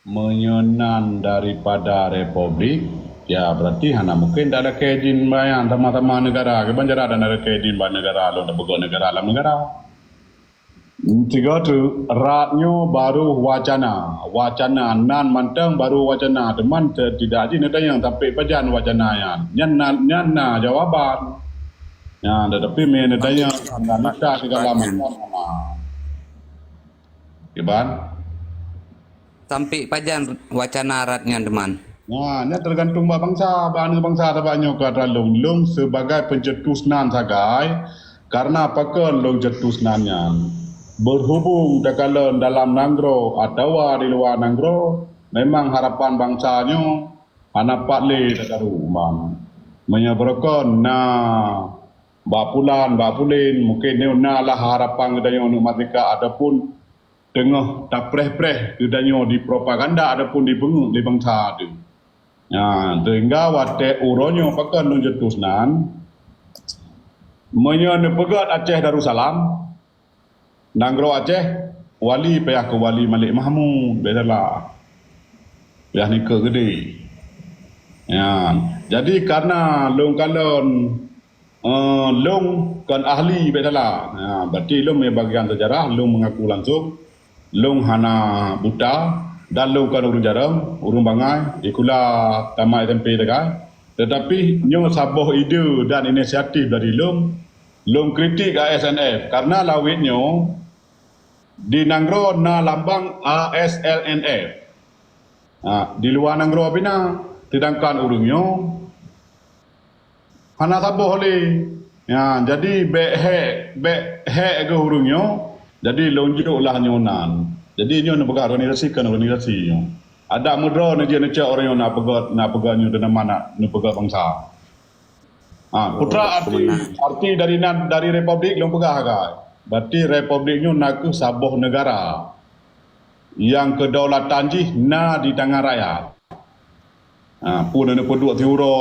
I: Menyenan daripada republik, ya berarti hana mungkin tak ada keizin bayang sama-sama negara. Kebanjara dan ada keizin bayang negara, lo nak pegawai negara dalam negara. Tiga tu ratnya baru wacana nan mantang baru wacana, teman tidak aji nada yang tapi pajan wacana yang nyan jawaban. Ya, tetapi nada yang nada segala macam. Kiban
F: Sampai pajan wacana ratnya teman.
I: Nah, ini tergantung bangsa tabaknya ke lung sebagai pencetus nan sagai karena apakah lung cetus nannya berhubung dalam Nanggro atau di luar Nanggro memang harapan bangsanya anak patle tadaru man menyebabkan bapulin mungkin ni lah harapan kita yang merdeka adapun tengah tak preh kedanya di propaganda adapun di bengu di bangsa tu. Ya, sehingga wate uronyo pakan nunjetusnan menyen pegat Aceh Darussalam Nanggro Aceh wali payah ke wali Malik Mahmud bedalah. Payah ni ke gede. Ya, jadi karena long kan ahli bedalah. Ya, berarti long bagian sejarah long mengaku langsung long hana buta dan long kan urung jaram urung bangai ikulah tamat SMP dekat, tetapi nyo saboh ide dan inisiatif dari long kritik ASNF karena lawitnya di Nanggro na lambang ASLNF. Di luar Nanggro bina sedangkan urungnya hana saboh oleh. Ya, jadi be ke urungnya jadi lonjok lah nyonan. Jadi nyo nak pegang organisasi nyo. Ada mudra ni dia nak orang yang nak pegang nyo dan mana nak pegang bangsa. Putra arti dari republik long pegang kan. Berarti republiknya nak ke sabuh negara. Yang kedaulatan ji di tangan rakyat. Pun nak peduk tiuro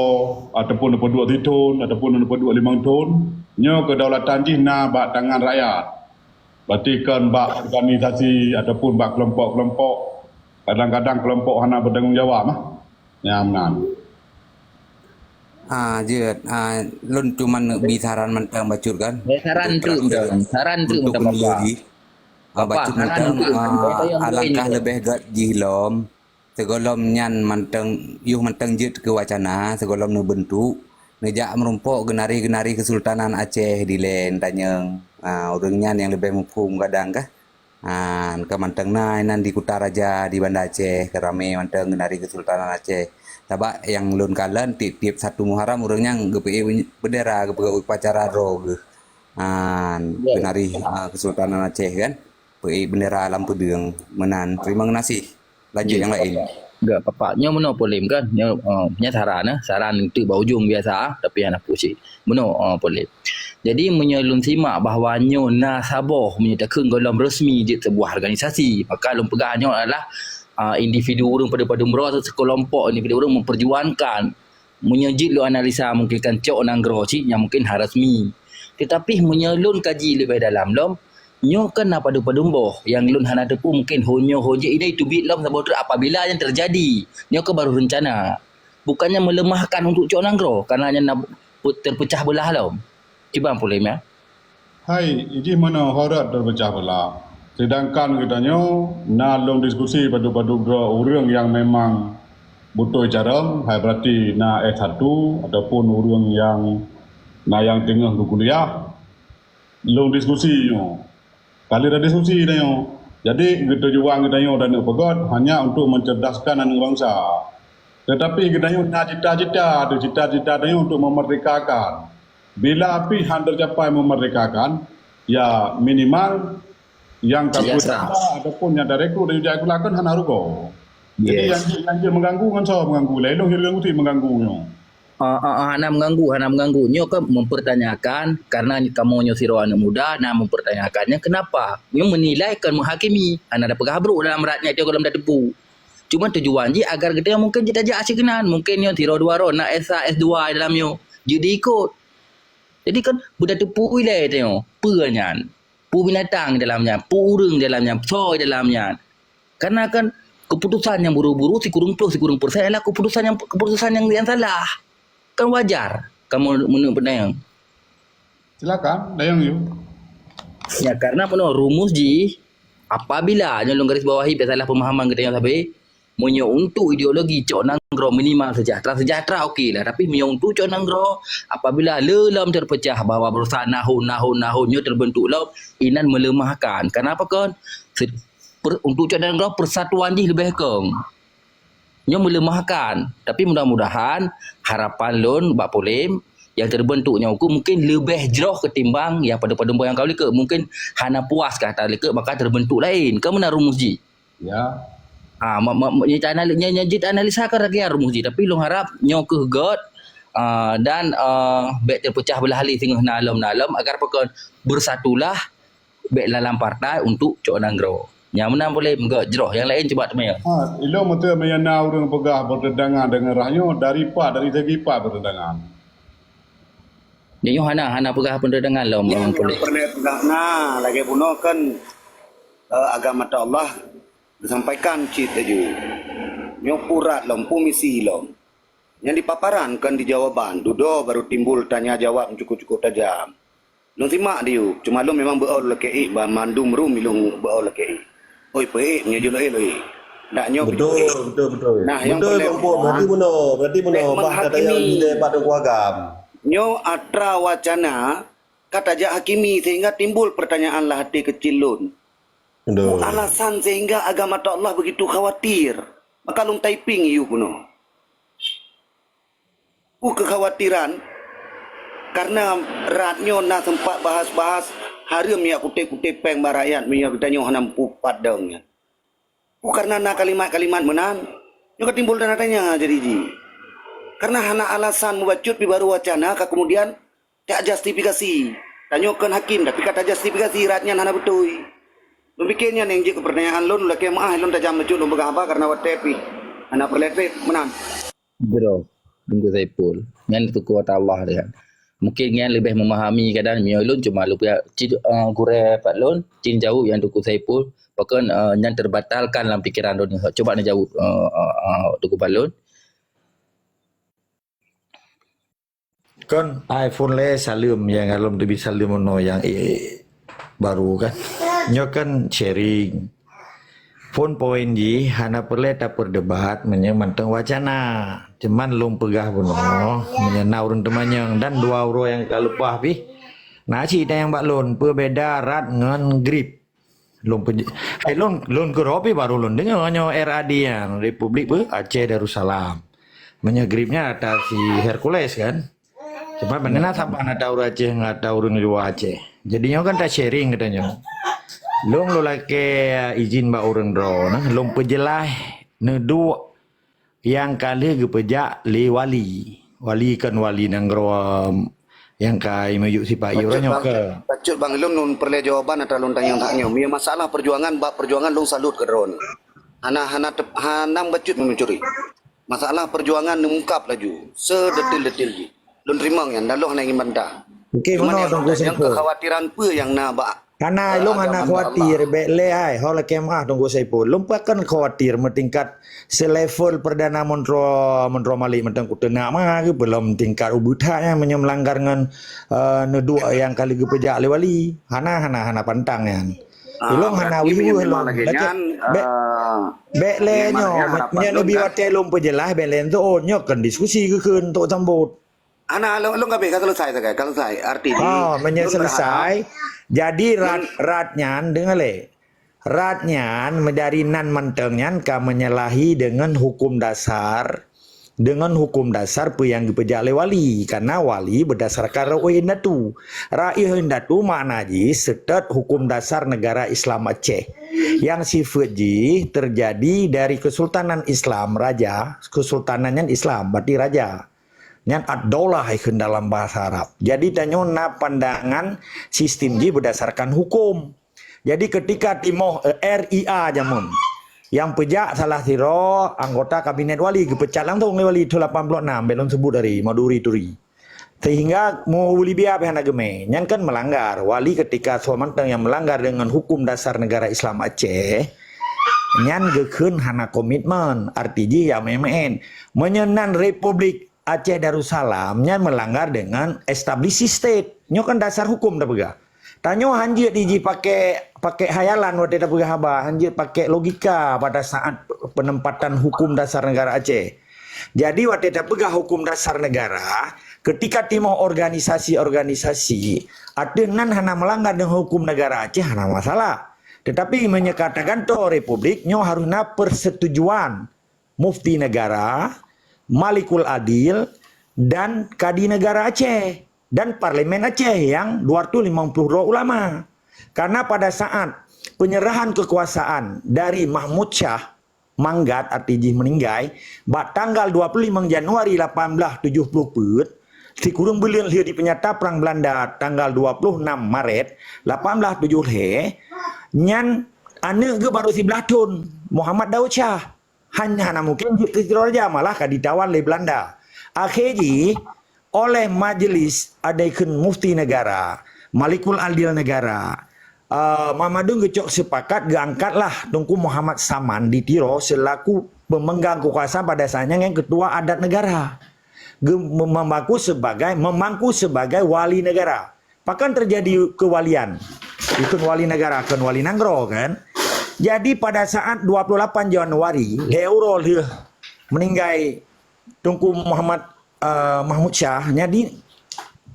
I: ataupun nak peduk titun ataupun nak peduk 5 tahun, nyo kedaulatan ji bak tangan rakyat. Berarti kan bak organisasi ataupun bak kelompok-kelompok, kadang-kadang kelompok hana bertanggungjawab ya menan.
F: Lun cuma bisaran mentang bacur kan.
D: Saran tu
F: untuk menjadi bacur mentang alangkah lebih gat jilom segolom nyan mentang jet ke wacana segolom nu bentuk nejak merumpok genari-genari Kesultanan Aceh di len tanyang orangnya yang lebih mufhum kadang kah ke manteng nan di Kutaraja di Banda Aceh kerame manteng genari Kesultanan Aceh Tabak yang lun kalan tiap satu Muharram orangnya GPI bendera GPI upacara ro ge. Penari Kesultanan Aceh kan. PI bendera lampu deung menan. Terima kasih. Lanjut yang lain.
D: Gak papaknya meno polim kan. Nya saran itu bau ujung biasa tapi anak pusing. Meno polim. Jadi menyelun simak bahawa nyo nasabah menyatakan dalam resmi di sebuah organisasi. Maka lum pegahnya adalah individu orang pada merasa sekelompok individu orang memperjuangkan menyejit lu analisa mungkin kan cok nanggro cik yang mungkin harasmi tetapi menyelun kaji lebih dalam lom nyo kan pada boh yang lun hana tepu mungkin honyo hoje ini itu bit lom sabotr apabila yang terjadi nyo ke baru rencana bukannya melemahkan untuk cok nanggro karena hanya terpecah belah lom cuba boleh ya.
I: Hai, ini mana horat terpecah belah. Sedangkan katanya nak long diskusi padu-padu dua orang yang memang butuh jarum, hai berarti nak S1 ataupun orang yang tengah kuliah long diskusi yo. Kali ada diskusi dah yo. Jadi tujuan kita yo dan pegot hanya untuk mencerdaskan anak bangsa. Tetapi kita yo nak cita-cita dah yo untuk memerdekakan. Bila api hendak tercapai memerdekakan, ya minimal yang tak ataupun yang direkrut dan juga kulakan hana rugo. Jadi yang mengganggu kan so mengganggu lain yang mengganggu nyo.
D: Hana mengganggu nyo ke mempertanyakan karena kamu nyo siro anak muda nak mempertanyakannya kenapa nyo menilai kan menghakimi hana ada pegabruk dalam ratnya dia kalau dah debu. Cuma tujuan je agar kita mungkin kita ajak asikenan mungkin nyo siro dua ro nak S2 dalam nyo jadi ikut. Jadi kan budak tepu wilayah tengok peranyan pu binatang dalamnya, pu urang dalamnya, soy dalamnya. Karena kan keputusan yang buru-buru si kurung plus si kurung persen adalah keputusan yang salah. Kan wajar kamu menurut penayang.
I: Silakan, dayang you.
D: Ya karena penuh rumus ji apabila nyolong garis bawahi salah pemahaman kita yang sampai menyo untuk ideologi cok nanggro minimal sejahtera okey lah tapi menyo untuk cok nanggro apabila lelam terpecah bahawa berusaha nahun-nahunnya terbentuk lau inan melemahkan kenapa kan untuk cok nanggro persatuan ji lebih keng nyo melemahkan tapi mudah-mudahan harapan lon bak polim yang terbentuknya hukum mungkin lebih jauh ketimbang yang pada yang kau lika mungkin hana puas kata lika maka terbentuk lain kamu nak rumus ji
I: ya
D: nyajit analisa kan rakyat rumus tapi long harap nyo ke god dan baik terpecah belah hali tengah nalom agar pekan bersatulah baik dalam partai untuk cok nanggro yang mana boleh enggak jeroh yang lain cuba temaya
I: ilo mata mayana orang pegah bertentangan dengan rahyo dari segi bertentangan
D: dia hana pegah bertentangan lom boleh
H: pernah pegah nah lagi bunuh kan agama Allah disampaikan cita ju nyopurat lompu misi lom yang dipaparankan di jawaban dudo baru timbul tanya jawab cukup tajam long simak dia cuma lo memang beol leki mandum rum ilung beol leki oi pe nya julo eloi ndak nyo
B: betul
H: nah yang
B: berarti benar bah kata yang di pada kuagam
H: nyo atra wacana kata jak hakimi sehingga timbul pertanyaan lah hati kecil lun. Alasan sehingga agama Allah begitu khawatir. Maka lung typing you kuno. Kekhawatiran karena ratnyo na sempat bahas-bahas harum ya kutip-kutip peng barayan minyak danyo hanam pupat dongnya. Karena na kalimat-kalimat menan. Nyo timbul dan tanya jadi ji. Karena hana alasan membacut di baru wacana kemudian tak justifikasi. Tanyakan hakim tapi kata justifikasi ratnya hana betul. Memikirnya yang jika pertanyaan lon laki maah lon tajam mecut lon apa karena watepi anak perletet menan.
D: Bro, tunggu saya pul. Ngan itu kuat Allah dia. Mungkin ngan lebih memahami kadang miolun cuma lupa gure pat lon cin jauh yang tuku saya pul. Bahkan yang terbatalkan dalam pikiran lon. Coba nak jauh tuku balon.
A: Kan iPhone le salim yang alom tu bisa salim no yang baru kan. Nyo kan sharing. Phone point ji hana perle tak perdebat menyemanteng wacana. Cuman lom pegah pun menyena urun temanyang dan 2 euro yang kalupah pi. Nah cita yang bak lon berbeda rat ngan grip. Lom lon ke ropi baru lon dengan nyo RAD yang Republik Aceh Darussalam. Menyegripnya ada si Hercules kan. Cuma benar sampai nggak tahu Aceh, nggak tahu urun luar Aceh. Jadinya kan tak sharing katanya. Long lo laki izin ba urun ro, nah long pejelah nedu yang kali gepejak li wali kan wali nanggro yang kai mejuk si Pak Iuranyo ke.
H: Bacut bang Lung nun perle jawaban atau lun tanya. Mia masalah perjuangan lung salut ke drone. Hanang bacut mencuri. Masalah perjuangan mengungkap laju sedetil-detil ji. Lun rimang yang dalu hana ingin bantah.
A: Okey,
H: Cuma
A: mana tunggu
H: yang
A: saya.
H: kekhawatiran apa yang nak
A: Karena long anak khawatir, bekle ai, hol kemah tunggu saya pun. Long pakan khawatir metingkat selevel perdana Mentro Malik mentang kutena mah ke belum tingkat ubutanya melanggar dengan nedua yang kali gepejak lewali. Hana pantang yan. Ilong hana wiwu long. Bekle nyo, nya lebih wate long pejelah bekle tu oh nyok kan diskusi ke kun tok sambut.
H: Ana lo ngabe kalau selesai artinya.
A: Selesai. Jadi ratnyan dengar le. Ratnyan dari nan mentengnya ka menyalahi dengan hukum dasar yang dipejak oleh wali karena wali berdasarkan Ra'i Hindatu. Ra'i Hindatu makna ji setet hukum dasar negara Islam Aceh yang sifat ji terjadi dari Kesultanan Islam raja, kesultanannya Islam berarti raja. Yang ad-daulah ikut dalam bahasa Arab. Jadi tanya pandangan sistem ji berdasarkan hukum. Jadi ketika Timoh RIA jamun yang pejak salah siro anggota kabinet wali kepecat langsung oleh wali itu 86 belum sebut dari Maduri Turi. Sehingga mau wali biar pihak agama yang kan melanggar wali ketika suamanteng yang melanggar dengan hukum dasar negara Islam Aceh. Nyan gekun hana komitmen artinya ya memen menyenan Republik Aceh Darussalam nya melanggar dengan established state. Nyo kan dasar hukum dah pegah. Tanyo hanjir diji pakai hayalan waktu dah pegah haba, hanjir pakai logika pada saat penempatan hukum dasar negara Aceh. Jadi waktu dah pegah hukum dasar negara, ketika timo organisasi ada nan hana melanggar dengan hukum negara Aceh hana masalah. Tetapi menyatakan to republik nyo harusnya persetujuan mufti negara, Malikul Adil dan Kadi Negara Aceh dan Parlemen Aceh yang 252 ulama. Karena pada saat penyerahan kekuasaan dari Mahmud Shah Manggat artinya meninggal, tanggal 25 Januari 1870 si kurung belian di penyata perang Belanda tanggal 26 Maret 1870 nyan ane ke baru si Belatun Muhammad Daud Shah hanya mungkin raja malah ditawan oleh Belanda. Akhirnya oleh majelis adaikan mufti negara, Malikul Adil negara, Mamadun gecok sepakat gangkatlah Tunku Muhammad Saman di Tiro selaku pemegang kekuasaan pada saatnya yang ketua adat negara. Memangku sebagai wali negara. Bahkan terjadi kewalian. Ikut wali negara, ikut wali nanggro kan. Jadi pada saat 28 Januari, Leuro meninggal Tunku Mahmud Shah, jadi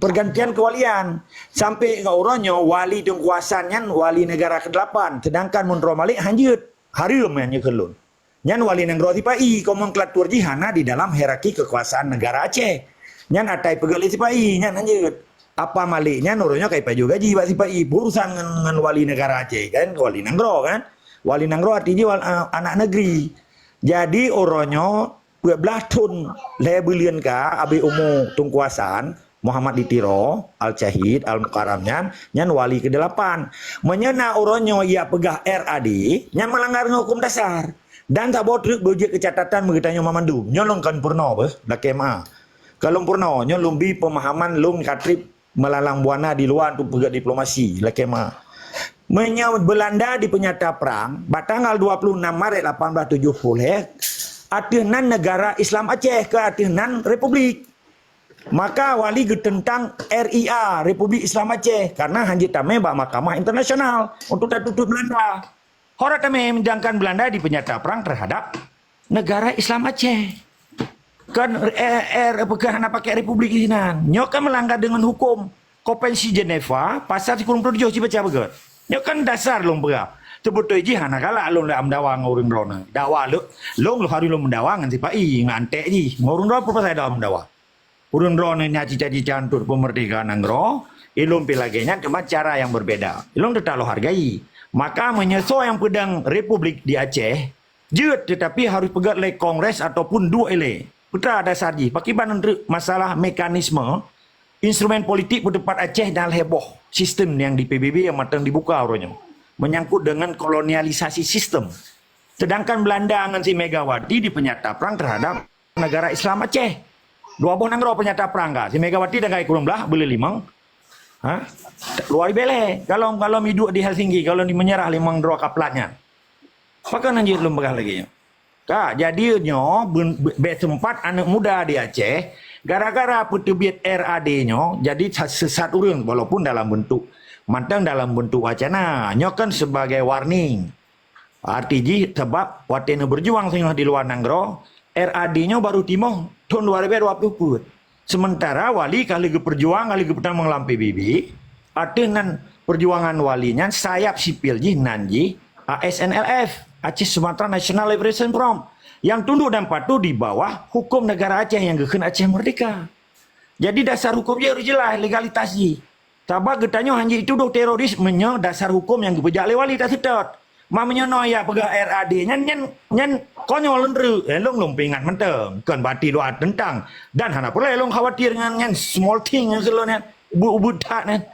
A: pergantian kewalian. Sampai ke orangnya wali tengkuasannya wali negara ke-8. Sedangkan Mentro Malik hanjut. Harum yang nyekelun. Nyan wali negara tipai, nomenklatur jihana di dalam hierarki kekuasaan negara Aceh. Nyan atai pegali tipai, nyan hanjut. Apa Maliknya nurunnya kayak juga jiwa tipai. Urusan dengan wali negara Aceh kan, wali negara kan. Wali Nangro artinya anak negeri. Jadi orangnya belah tun lebelian ka abi umu tungkuasan Muhammad Ditiro Al-Cahid Al-Mukaramnya nyan wali ke-8. Menyena orangnya ia pegah RAD nyan melanggar hukum dasar. Dan tak boleh berujik kecatatan mengetanya Mamandu. Nyolong kan purno dah kema. Kalau purno nyolong bi pemahaman lung katrip melalang buana di luar untuk pegah diplomasi lah kema. Menyambut Belanda di penyata perang, tanggal 26 Maret 1870, atinan negara Islam Aceh ke atinan Republik. Maka wali tentang RIA, Republik Islam Aceh, karena hanjit tame bak Mahkamah Internasional untuk tutup Belanda. Horat tame menjangkan Belanda di penyata perang terhadap negara Islam Aceh. Kan bukan pakai Republik ini. Nyoka melanggar dengan hukum Konvensi Geneva, pasal 37 baca begitu. Ini kan dasar long berap. Sebetulnya ji hana kala long la amdawang urang drone. Dawa lu long lu hari lu mendawang nanti pai ngantek ji. Ngurang drone apa saya dawa mendawa. Urang drone nya cita-cita untuk kemerdekaan angro, ilum pilagenya cuma cara yang berbeda. Ilum tetap lo hargai. Maka menyesal yang pedang Republik di Aceh, jut tetapi harus pegat oleh Kongres ataupun dua ele. Putra dasar ji. Pakiban untuk masalah mekanisme instrumen politik berdepan Aceh dan heboh sistem yang di PBB yang matang dibuka orangnya. Menyangkut dengan kolonialisasi sistem. Sedangkan Belanda dengan si Megawati di penyata perang terhadap negara Islam Aceh. Dua buah nanggro penyata perang kah? Si Megawati dah kaya kurang belah, beli limang. Ha? Luar bele. Kalau hidup di Helsinki, kalau di menyerah limang dua kaplatnya. Maka nanti belum pegang lagi. Kak, jadinya sempat anak muda di Aceh, gara-gara peterbit RAD-nya, jadi sesat urang walaupun dalam bentuk mantang dalam bentuk wacana, nyokan sebagai warning. Artinya sebab watena berjuang sehingga di luar nanggro, RAD-nya baru timoh tahun 2020. Sementara wali kali ke perjuang kali ke petang mengelam PBB, dengan perjuangan walinya sayap sipil ji nanji ASNLF, Aceh Sumatera National Liberation Front, yang tunduk dan patuh di bawah hukum negara Aceh yang geken Aceh merdeka. Jadi dasar hukumnya harus jelas, legalitas ji. Sabab getanya hanji itu dok teroris menyo dasar hukum yang gebejak lewali tak sedot. Mamanya noya pegah RAD nyen konyol lendru. Long lumpingan menteng. Kan bati doa tentang. Dan hana pula long khawatir dengan nyen small thing yang selalu nyen. Ubud tak nyen.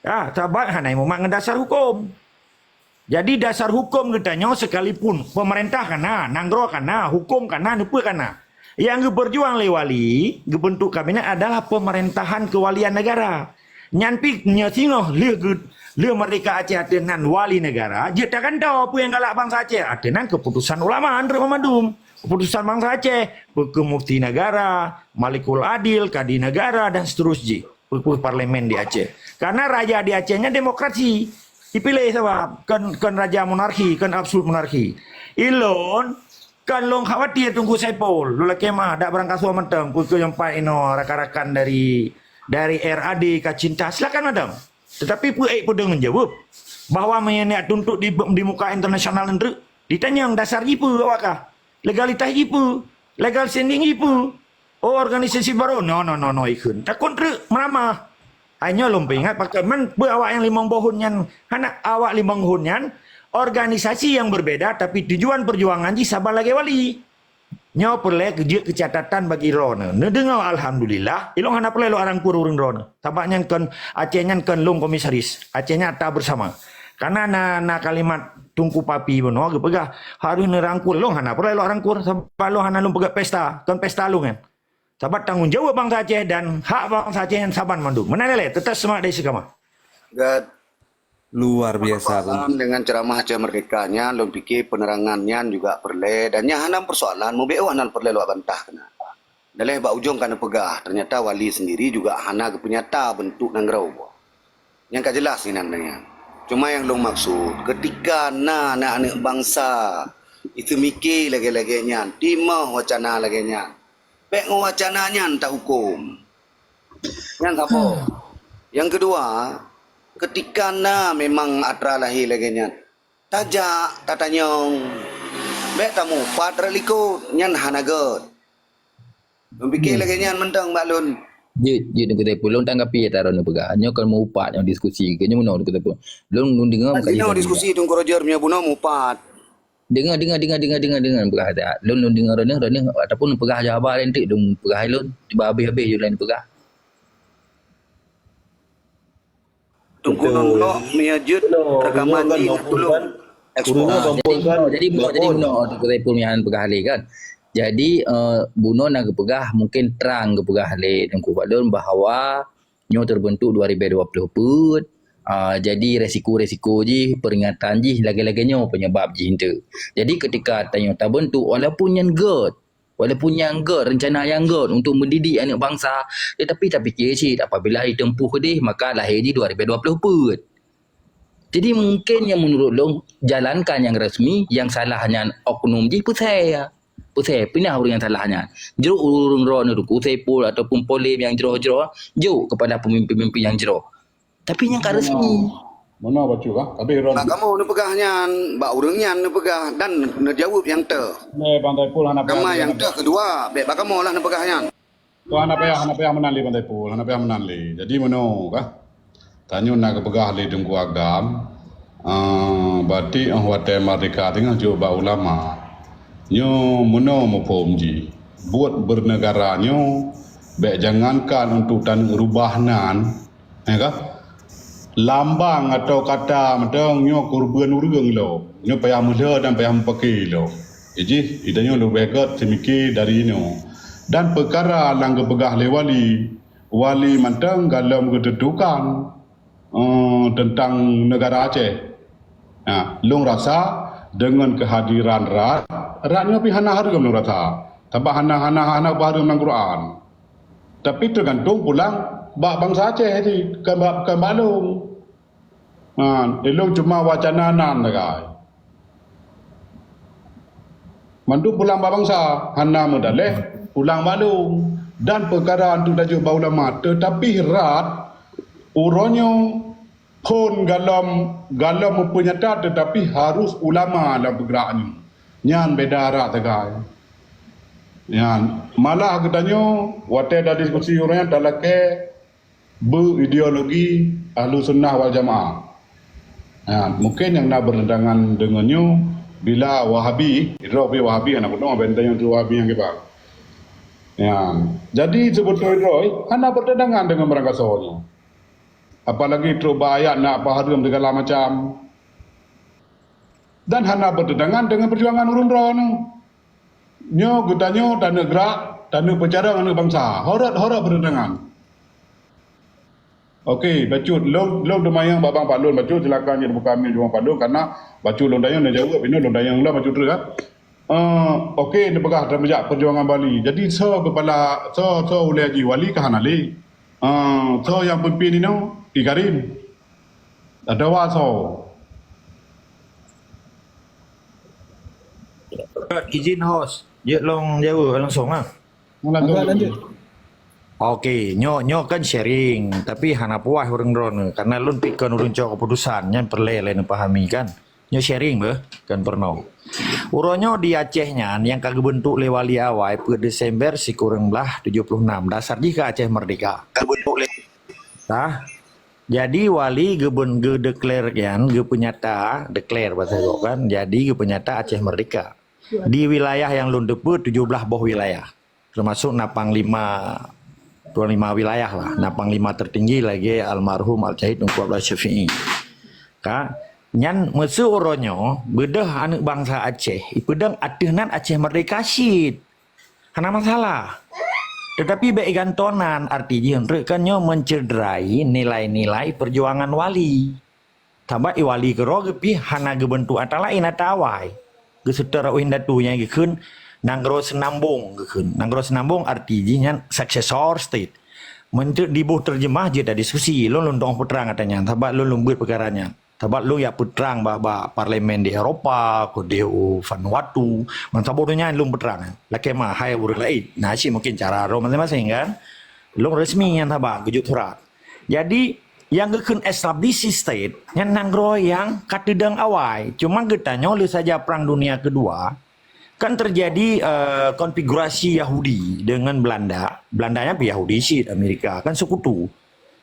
A: Ya, sabab hana yang memang dasar hukum. Jadi dasar hukum getanya sekalipun pemerintah kana, nanggro kana, hukum kana, nupu kana. Yang berjuang lewali, gebentuk kabinet adalah pemerintahan kewalian negara. Nyanpi nyasino le merdeka Aceh dengan wali negara, dia takkan tahu apa yang galak bangsa Aceh. Dengan keputusan ulama Andre Mamadum, keputusan bangsa Aceh, ke mufti negara, Malikul Adil, kadi negara dan seterusnya, parlemen di Aceh. Karena raja di Acehnya demokrasi, dipilih sebab kan raja monarki, kan absolut monarki. Ilon kan long khawatir tunggu Saipul, lula kemah dak berangkasua menteng, pukul yang pak ino rakan-rakan dari RAD ke cinta, silakan madam. Tetapi pun dengan jawab bahawa menyenek tuntut di muka internasional negeri, ditanya yang dasar ipu awakah? Legalitas ipu, legal standing ipu. Oh organisasi baru, no ikun. Tak kontra meramah. Hanya lumpur ingat pakai men awak yang 5 tahunnya, anak awak 5 tahunnya, organisasi yang berbeda tapi tujuan perjuangan ji sabar lagi wali. Nyaw perle kerja kecatatan bagi rona. Dengar alhamdulillah, ilong hana perle lo orang kur urang rona. Tabaknya kan Acehnya kan long komisaris. Acehnya tak bersama. Karena na kalimat tungku papi bono pegah harus nerangkul long hana perle lo orang kur sampai lo hana long pegah pesta, kan pesta lo kan. Sabat tanggung jawab bangsa Aceh dan hak bangsa Aceh yang saban mandu. Menalele tetap semangat dari sekama.
H: Gad
F: Luar biasa.
H: paham dengan ceramah Aceh Merdekanya, lo pikir penerangannya juga perle dan hanam persoalan mau bewa nan perle lo bantah kena. Daleh ba ujung kana pegah, ternyata wali sendiri juga hana kepenyata bentuk nangrau. Yang ka jelas ni nang. Cuma yang lo maksud ketika anak bangsa itu mikir lagi-laginya, timah wacana laginya. Pek wacananya entah hukum. Yang apa? Yang kedua, ketika memang atra lahir laginya tajak tatanyong bek tamu patra liko nyan hanagot memikir laginya mentang balun
D: Je kita pun long tanggapi ya taron pegah. Nyo kan mau upat yang diskusi. Kenyo menon kita pun. Long dengar
H: kaji. Nyo diskusi tung Roger punya buno mupat.
D: Dengar pegah ada. Long dengar ataupun pegah Jabar entik dong pegah long tiba habis-habis je lain pegah.
H: Tunggu nonglo miajut rekaman di tulung ekspor.
D: Jadi buno kita punya pegah le kan. Jadi buno nak pegah mungkin terang ke pegah le tengku balon bahawa nyo terbentuk 2020 pun. Jadi resiko-resiko je peringatan je lagi-laginya penyebab je itu. Jadi ketika tanya terbentuk walaupun yang good rencana yang good untuk mendidik anak bangsa, tetapi tak fikir cik apabila ditempuh dia maka lahir di 2020 pun. Jadi mungkin yang menurut long jalankan yang resmi, yang salahnya oknum je pusai pindah orang yang salahnya. Jeruk urung roh ni usai pul ataupun polim yang jeroh-jeroh jauh kepada pemimpin-pemimpin yang jeroh. Tapi yang tak resmi.
I: Mana baca kah? Tapi ron.
H: Bak kamu nu pegah nyan, bak urang nyan nu pegah dan nu jawab yang te.
I: Pantai Pul hana
H: Kama
I: payah.
H: yang te kedua, bek bak kamu lah nu pegah nyan.
I: Tu hana payah menali Pantai Pul, hana payah menali. Jadi mana kah? Tanya nak kepegah li dengku agam. Berarti wate merdeka tengah coba ulama. Nyo mana mo pomji. Buat bernegara nyo, bek jangankan untuk tan rubahnan, kah? Lambang atau kata macam nyo kurban urang lo, nyo payah mula dan payah pakai lo. Jadi idanya lo begat semiki dari nyo. Dan perkara lang kepegah le wali mantang dalam kedudukan tentang negara Aceh. Nah, long rasa dengan kehadiran ratnya pi hana harga long rasa. Tapi hana baru nang Quran. Tapi tergantung pulang bak bangsa Aceh ni kan balung. Elong cuma wacana nan dekai. Mandu pulang bak bangsa hana modaleh pulang balung dan perkara untuk tajuk bau ulama tetapi rat uronyo pun galam mempunyai tetapi harus ulama dalam bergeraknya. Nyan beda rat dekai. Yan malah katanya wate dah diskusi orang dalam ke berideologi ahlu sunnah wal jamaah. Mungkin yang nak bertentangan dengannya bila Wahabi, Wahabi anak pun benteng yang tu Wahabi yang kebal. Jadi sebetulnya anda bertentangan dengan mereka soalnya. Apalagi terubah ayat nak paharum segala macam. Dan anda bertentangan dengan perjuangan urun-urun. Nyo gutanyo tanah gerak, tanah pecara dengan bangsa. Horat bertentangan. Okey, bacut long demayang babang Pak Lun bacut silakan jadi buka kami juang Pak Lun karena bacut long dayang nak jawab ini long dayang lah bacut terus kan. Okey ni pegah dalam perjuangan Bali. Jadi kepala oleh Haji Wali ke Hanali. Yang pimpin ini Ikarim. Ada waso.
A: Izin host, je long jawab langsung ah.
I: Lanjut.
A: Okey, nyo kan sharing, tapi hana puas orang drone karena lun pikir urun cok keputusan yang perle lain pahami kan. Nyo sharing be kan pernah. Uronyo di Acehnya yang kagak bentuk le wali awai per Desember si kurang belah 76 dasar di ke Aceh merdeka. Tah. Jadi wali gebun ge declare kan, ge penyata declare bahasa kok kan. Jadi ge penyata Aceh merdeka. Di wilayah yang lun debut 17 boh wilayah. Termasuk Napang 25 wilayah lah. Napang 5 tertinggi lagi almarhum Al-Jahid Tunku Abdul Syafi'i. Nyan mesu oronyo bedah anak bangsa Aceh. Ipedang ateunan Aceh merdeka syid. Hana masalah. Tetapi baik gantonan artinya rekannya mencederai nilai-nilai perjuangan wali. Tambah wali kero gepi hana gebentuk atalain atawai. Gesetara uindatunya gekun Nanggro senambung gekun. Nanggro senambung artinya successor state. Menteri dibuh terjemah je dah diskusi. Lun dong putrang katanya. Tabak lun buat perkaranya. Tabak lun ya putrang bah parlemen di Eropah, ko DU Vanuatu. Mansabodonya lun putrang. Laki mah hai urut lain. Nah sih mungkin cara ro masing-masing kan. Lun resmi yang tabak gejut surat. Jadi yang gekun establish state yang nanggro yang katedang awai. Cuma getanya oleh saja perang dunia kedua kan terjadi konfigurasi Yahudi dengan Belanda. Belandanya Yahudi sih Amerika kan sekutu.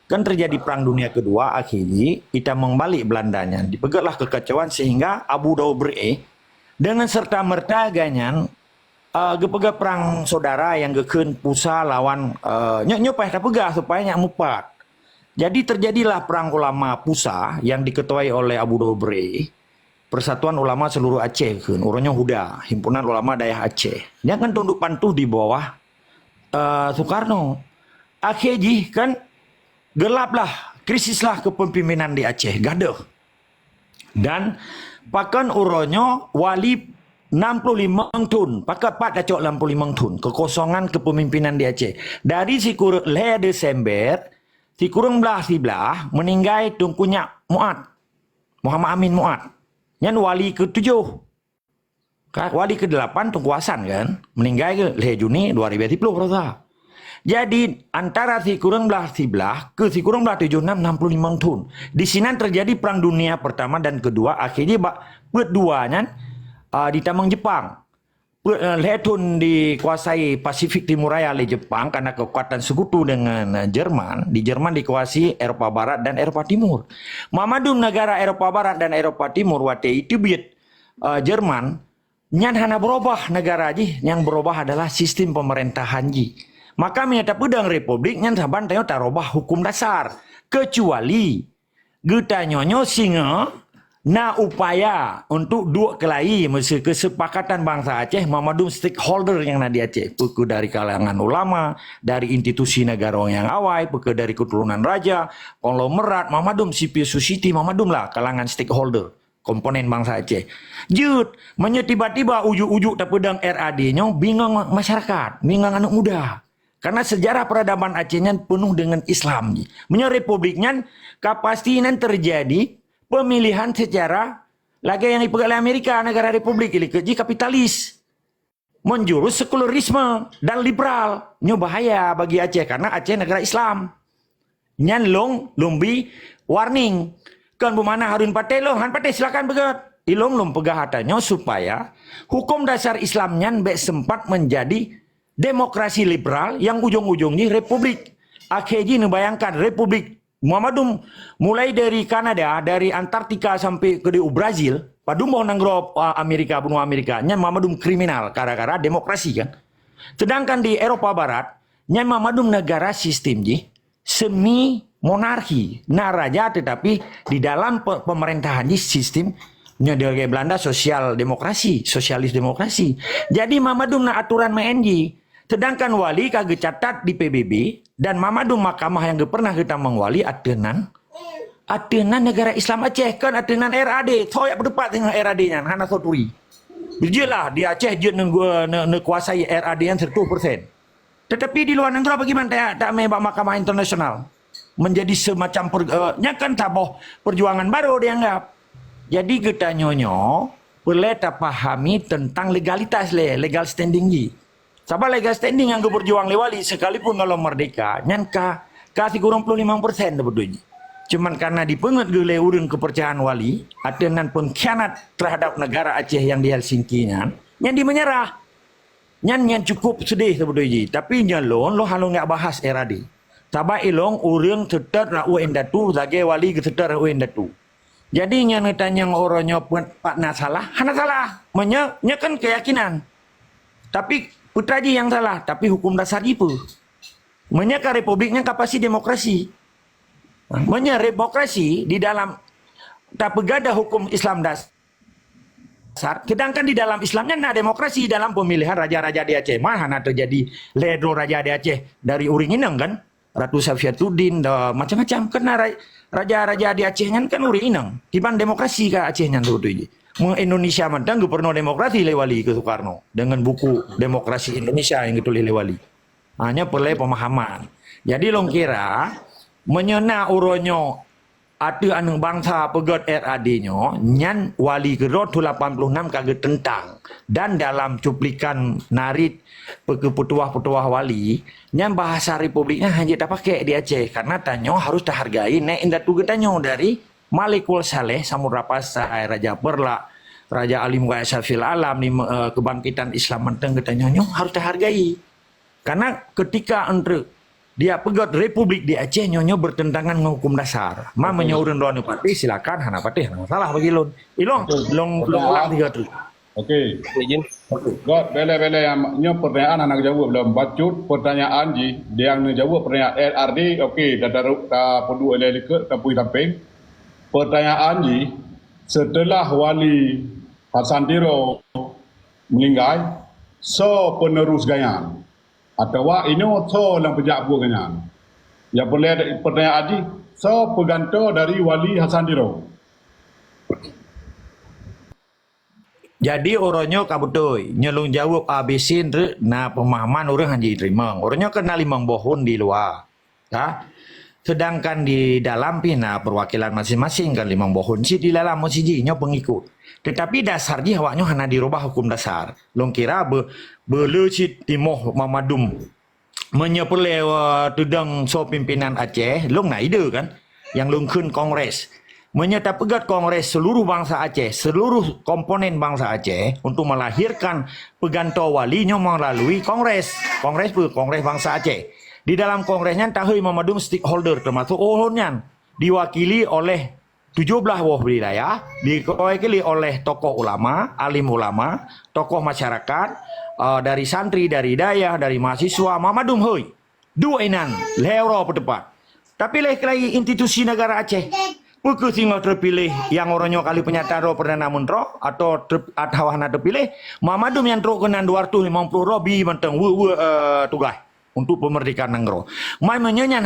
A: Kan terjadi perang dunia kedua akhirnya kita membalik Belandanya. Dipegaklah kekacauan sehingga Abu Dhabi dengan serta merta ganyan gepegak perang saudara yang gekun pusa lawan nyopah tak pegah supaya nyak mupat. Jadi terjadilah perang ulama pusa yang diketuai oleh Abu Dhabi. Persatuan Ulama Seluruh Aceh kan, orangnya Huda, Himpunan Ulama Daerah Aceh. Dia kan tunduk pantuh di bawah Soekarno. Akhirnya kan gelaplah, krisislah kepemimpinan di Aceh, gaduh. Dan pakan orangnya wali 65 tahun, pakai Pak Dacok 65 tahun, kekosongan kepemimpinan di Aceh. Dari si kurang Desember, si kurang belah meninggal tungkunya Muhammad Amin Muad. Yang wali ke-7. Wali ke-8 Tunku Hasan kan. Meninggal ke Juni 2010 rasa. Jadi antara si kurang belah sebelah ke si kurang belah 76 65 tahun. Di sini terjadi perang dunia pertama dan kedua, akhirnya keduanya di tamang Jepang. Letun dikuasai Pasifik Timur Raya oleh Jepang karena kekuatan sekutu dengan Jerman. Di Jerman dikuasai Eropa Barat dan Eropa Timur. Mamadum negara Eropa Barat dan Eropa Timur waktu itu biat Jerman nyan hana berubah negara ji, yang berubah adalah sistem pemerintahan ji. Maka menyata pedang republik nyan saban tayo tarobah hukum dasar kecuali kita nyonyo singa na upaya untuk dua kelai mesti kesepakatan bangsa Aceh memadum stakeholder yang ada di Aceh, peke dari kalangan ulama, dari institusi negara yang awai, peke dari keturunan raja, konglomerat, memadum civil society, memadum lah kalangan stakeholder komponen bangsa Aceh. Jut, tiba-tiba ujuk-ujuk tak pedang RAD-nya bingung masyarakat, bingung anak muda. Karena sejarah peradaban Acehnya penuh dengan Islam. Republiknya kepastian terjadi pemilihan secara lagi yang dipegang oleh Amerika, negara republik ini keji kapitalis. Menjurus sekularisme dan liberal. Ini bahaya bagi Aceh karena Aceh negara Islam. Nyan lumbi warning. Kan bumana Harun Patelo, Han Pateh silakan begat. Ilong lum pegah hatanya supaya hukum dasar Islamnya sempat menjadi demokrasi liberal yang ujung-ujungnya republik. Akhirnya bayangkan republik Muhammadum mulai dari Kanada, dari Antartika sampai ke Brazil, padum mau nanggro Amerika, benua Amerika, nyan Muhammadum kriminal, gara-gara demokrasi kan. Sedangkan di Eropa Barat, nyan Muhammadum negara sistem ji, semi monarki, nah raja tetapi di dalam pemerintahan ji sistem dari Belanda sosial demokrasi, sosialis demokrasi. Jadi Muhammadum na aturan MNJ. Sedangkan wali kagak catat di PBB dan Mamadum mahkamah yang pernah kita mengwali atenan negara Islam Aceh kan atenan RAD. Soyak berdepat dengan RAD-nya hana soturi. Bijilah di Aceh dia kuasai RAD-nya 100%. Tetapi di luar negara bagaimana tak membak mahkamah internasional menjadi semacam kan taboh perjuangan baru dianggap. Jadi kita nyonyo perlu pahami tentang legalitas legal standing ji. Sabah legal standing yang berjuang lewali sekalipun kalau merdeka nyanka kasih kurang 55% sebetulnya. Cuman karena dipenget gele urang kepercayaan wali, atenan pengkhianat terhadap negara Aceh yang di Helsinki nyan di menyerah. Nyan cukup sedih sebetulnya. Tapi nyalon lo halu nggak bahas RAD. Sabah ilong urang seter na UN datu sebagai wali seter UN datu. Jadi nyan tanya orangnya Pak salah, hana salah. Nya kan keyakinan. Tapi putraji yang salah, tapi hukum dasar itu. Menyaka republiknya kapasi demokrasi. Demokrasi di dalam tak pegada hukum Islam dasar. Sedangkan di dalam Islamnya nah demokrasi dalam pemilihan raja-raja di Aceh. Mana terjadi ledro raja di Aceh dari Uring Inang kan? Ratu Safiatuddin, macam-macam. Karena raja-raja di Acehnya kan Uring Inang. Tiban demokrasi ke Acehnya tuh itu. Indonesia mandang gubernur demokrasi lewali ke Soekarno dengan buku Demokrasi Indonesia yang ditulis lewali. Hanya perlu pemahaman. Jadi long kira menyena uronyo ada anu bangsa pegot RAD-nyo nyan wali gerot 86 kagak tentang dan dalam cuplikan narit petuah-petuah wali nyan bahasa republiknya hanya tak pakai di Aceh karena tanyo harus dihargai nek indah tuh tanyo dari Malikul Saleh, Samudra Pasai, Raja Perla, Raja Alim Gaya Syafil Alam, kebangkitan Islam Menteng katanya harus dihargai. Karena ketika dia pegat republik di Aceh nyonyo bertentangan dengan hukum dasar. Ma menyuruh doan pati silakan hana pati masalah bagi lon. Ilong ulang 3 tu.
I: Okey. Izin. God bele-bele yang nyo pertanyaan anak jawab belum bacut pertanyaan ji dia yang jawab pertanyaan RRD okey dah perlu oleh ke tapi samping. Pertanyaan ni, setelah Wali Hasan Diro meninggal, so penerus ganyan. Atau ini so yang pejak buat ganyan. Yang boleh pertanyaan ni, so peganto dari Wali Hasan Diro.
A: Jadi orangnya kabutoy, nyelung jawab abisin na pemahaman orang hanya terima. Orangnya kena 5 bohon di luar. Ya? Sedangkan di dalam pina perwakilan masing-masing kan 5 bohon si di dalam mesijinya pengikut. Tetapi dasarnya awaknya hanya dirubah hukum dasar. Long kira belecit timoh mamadum menyepele tudang so pimpinan Aceh, long nak ide kan, yang long kun kongres. Menyata pegat kongres seluruh bangsa Aceh, seluruh komponen bangsa Aceh untuk melahirkan pegantau walinya melalui kongres. Kongres bangsa Aceh. Di dalam kongresnya tahui memadum stakeholder termasuk ohonnya diwakili oleh 17 wilayah, diwakili oleh tokoh ulama, alim ulama, tokoh masyarakat, dari santri, dari dayah, dari mahasiswa, mamadum hoi. Dua inan, lewro petepat. Tapi lagi institusi negara Aceh. Pukul singgah terpilih yang orangnya kali penyataro Perdana Menteri atau hawahna terpilih, mamadum yang teruk kenan 250 robi menteng tugas untuk pemerdekaan negara. Mai menyenyan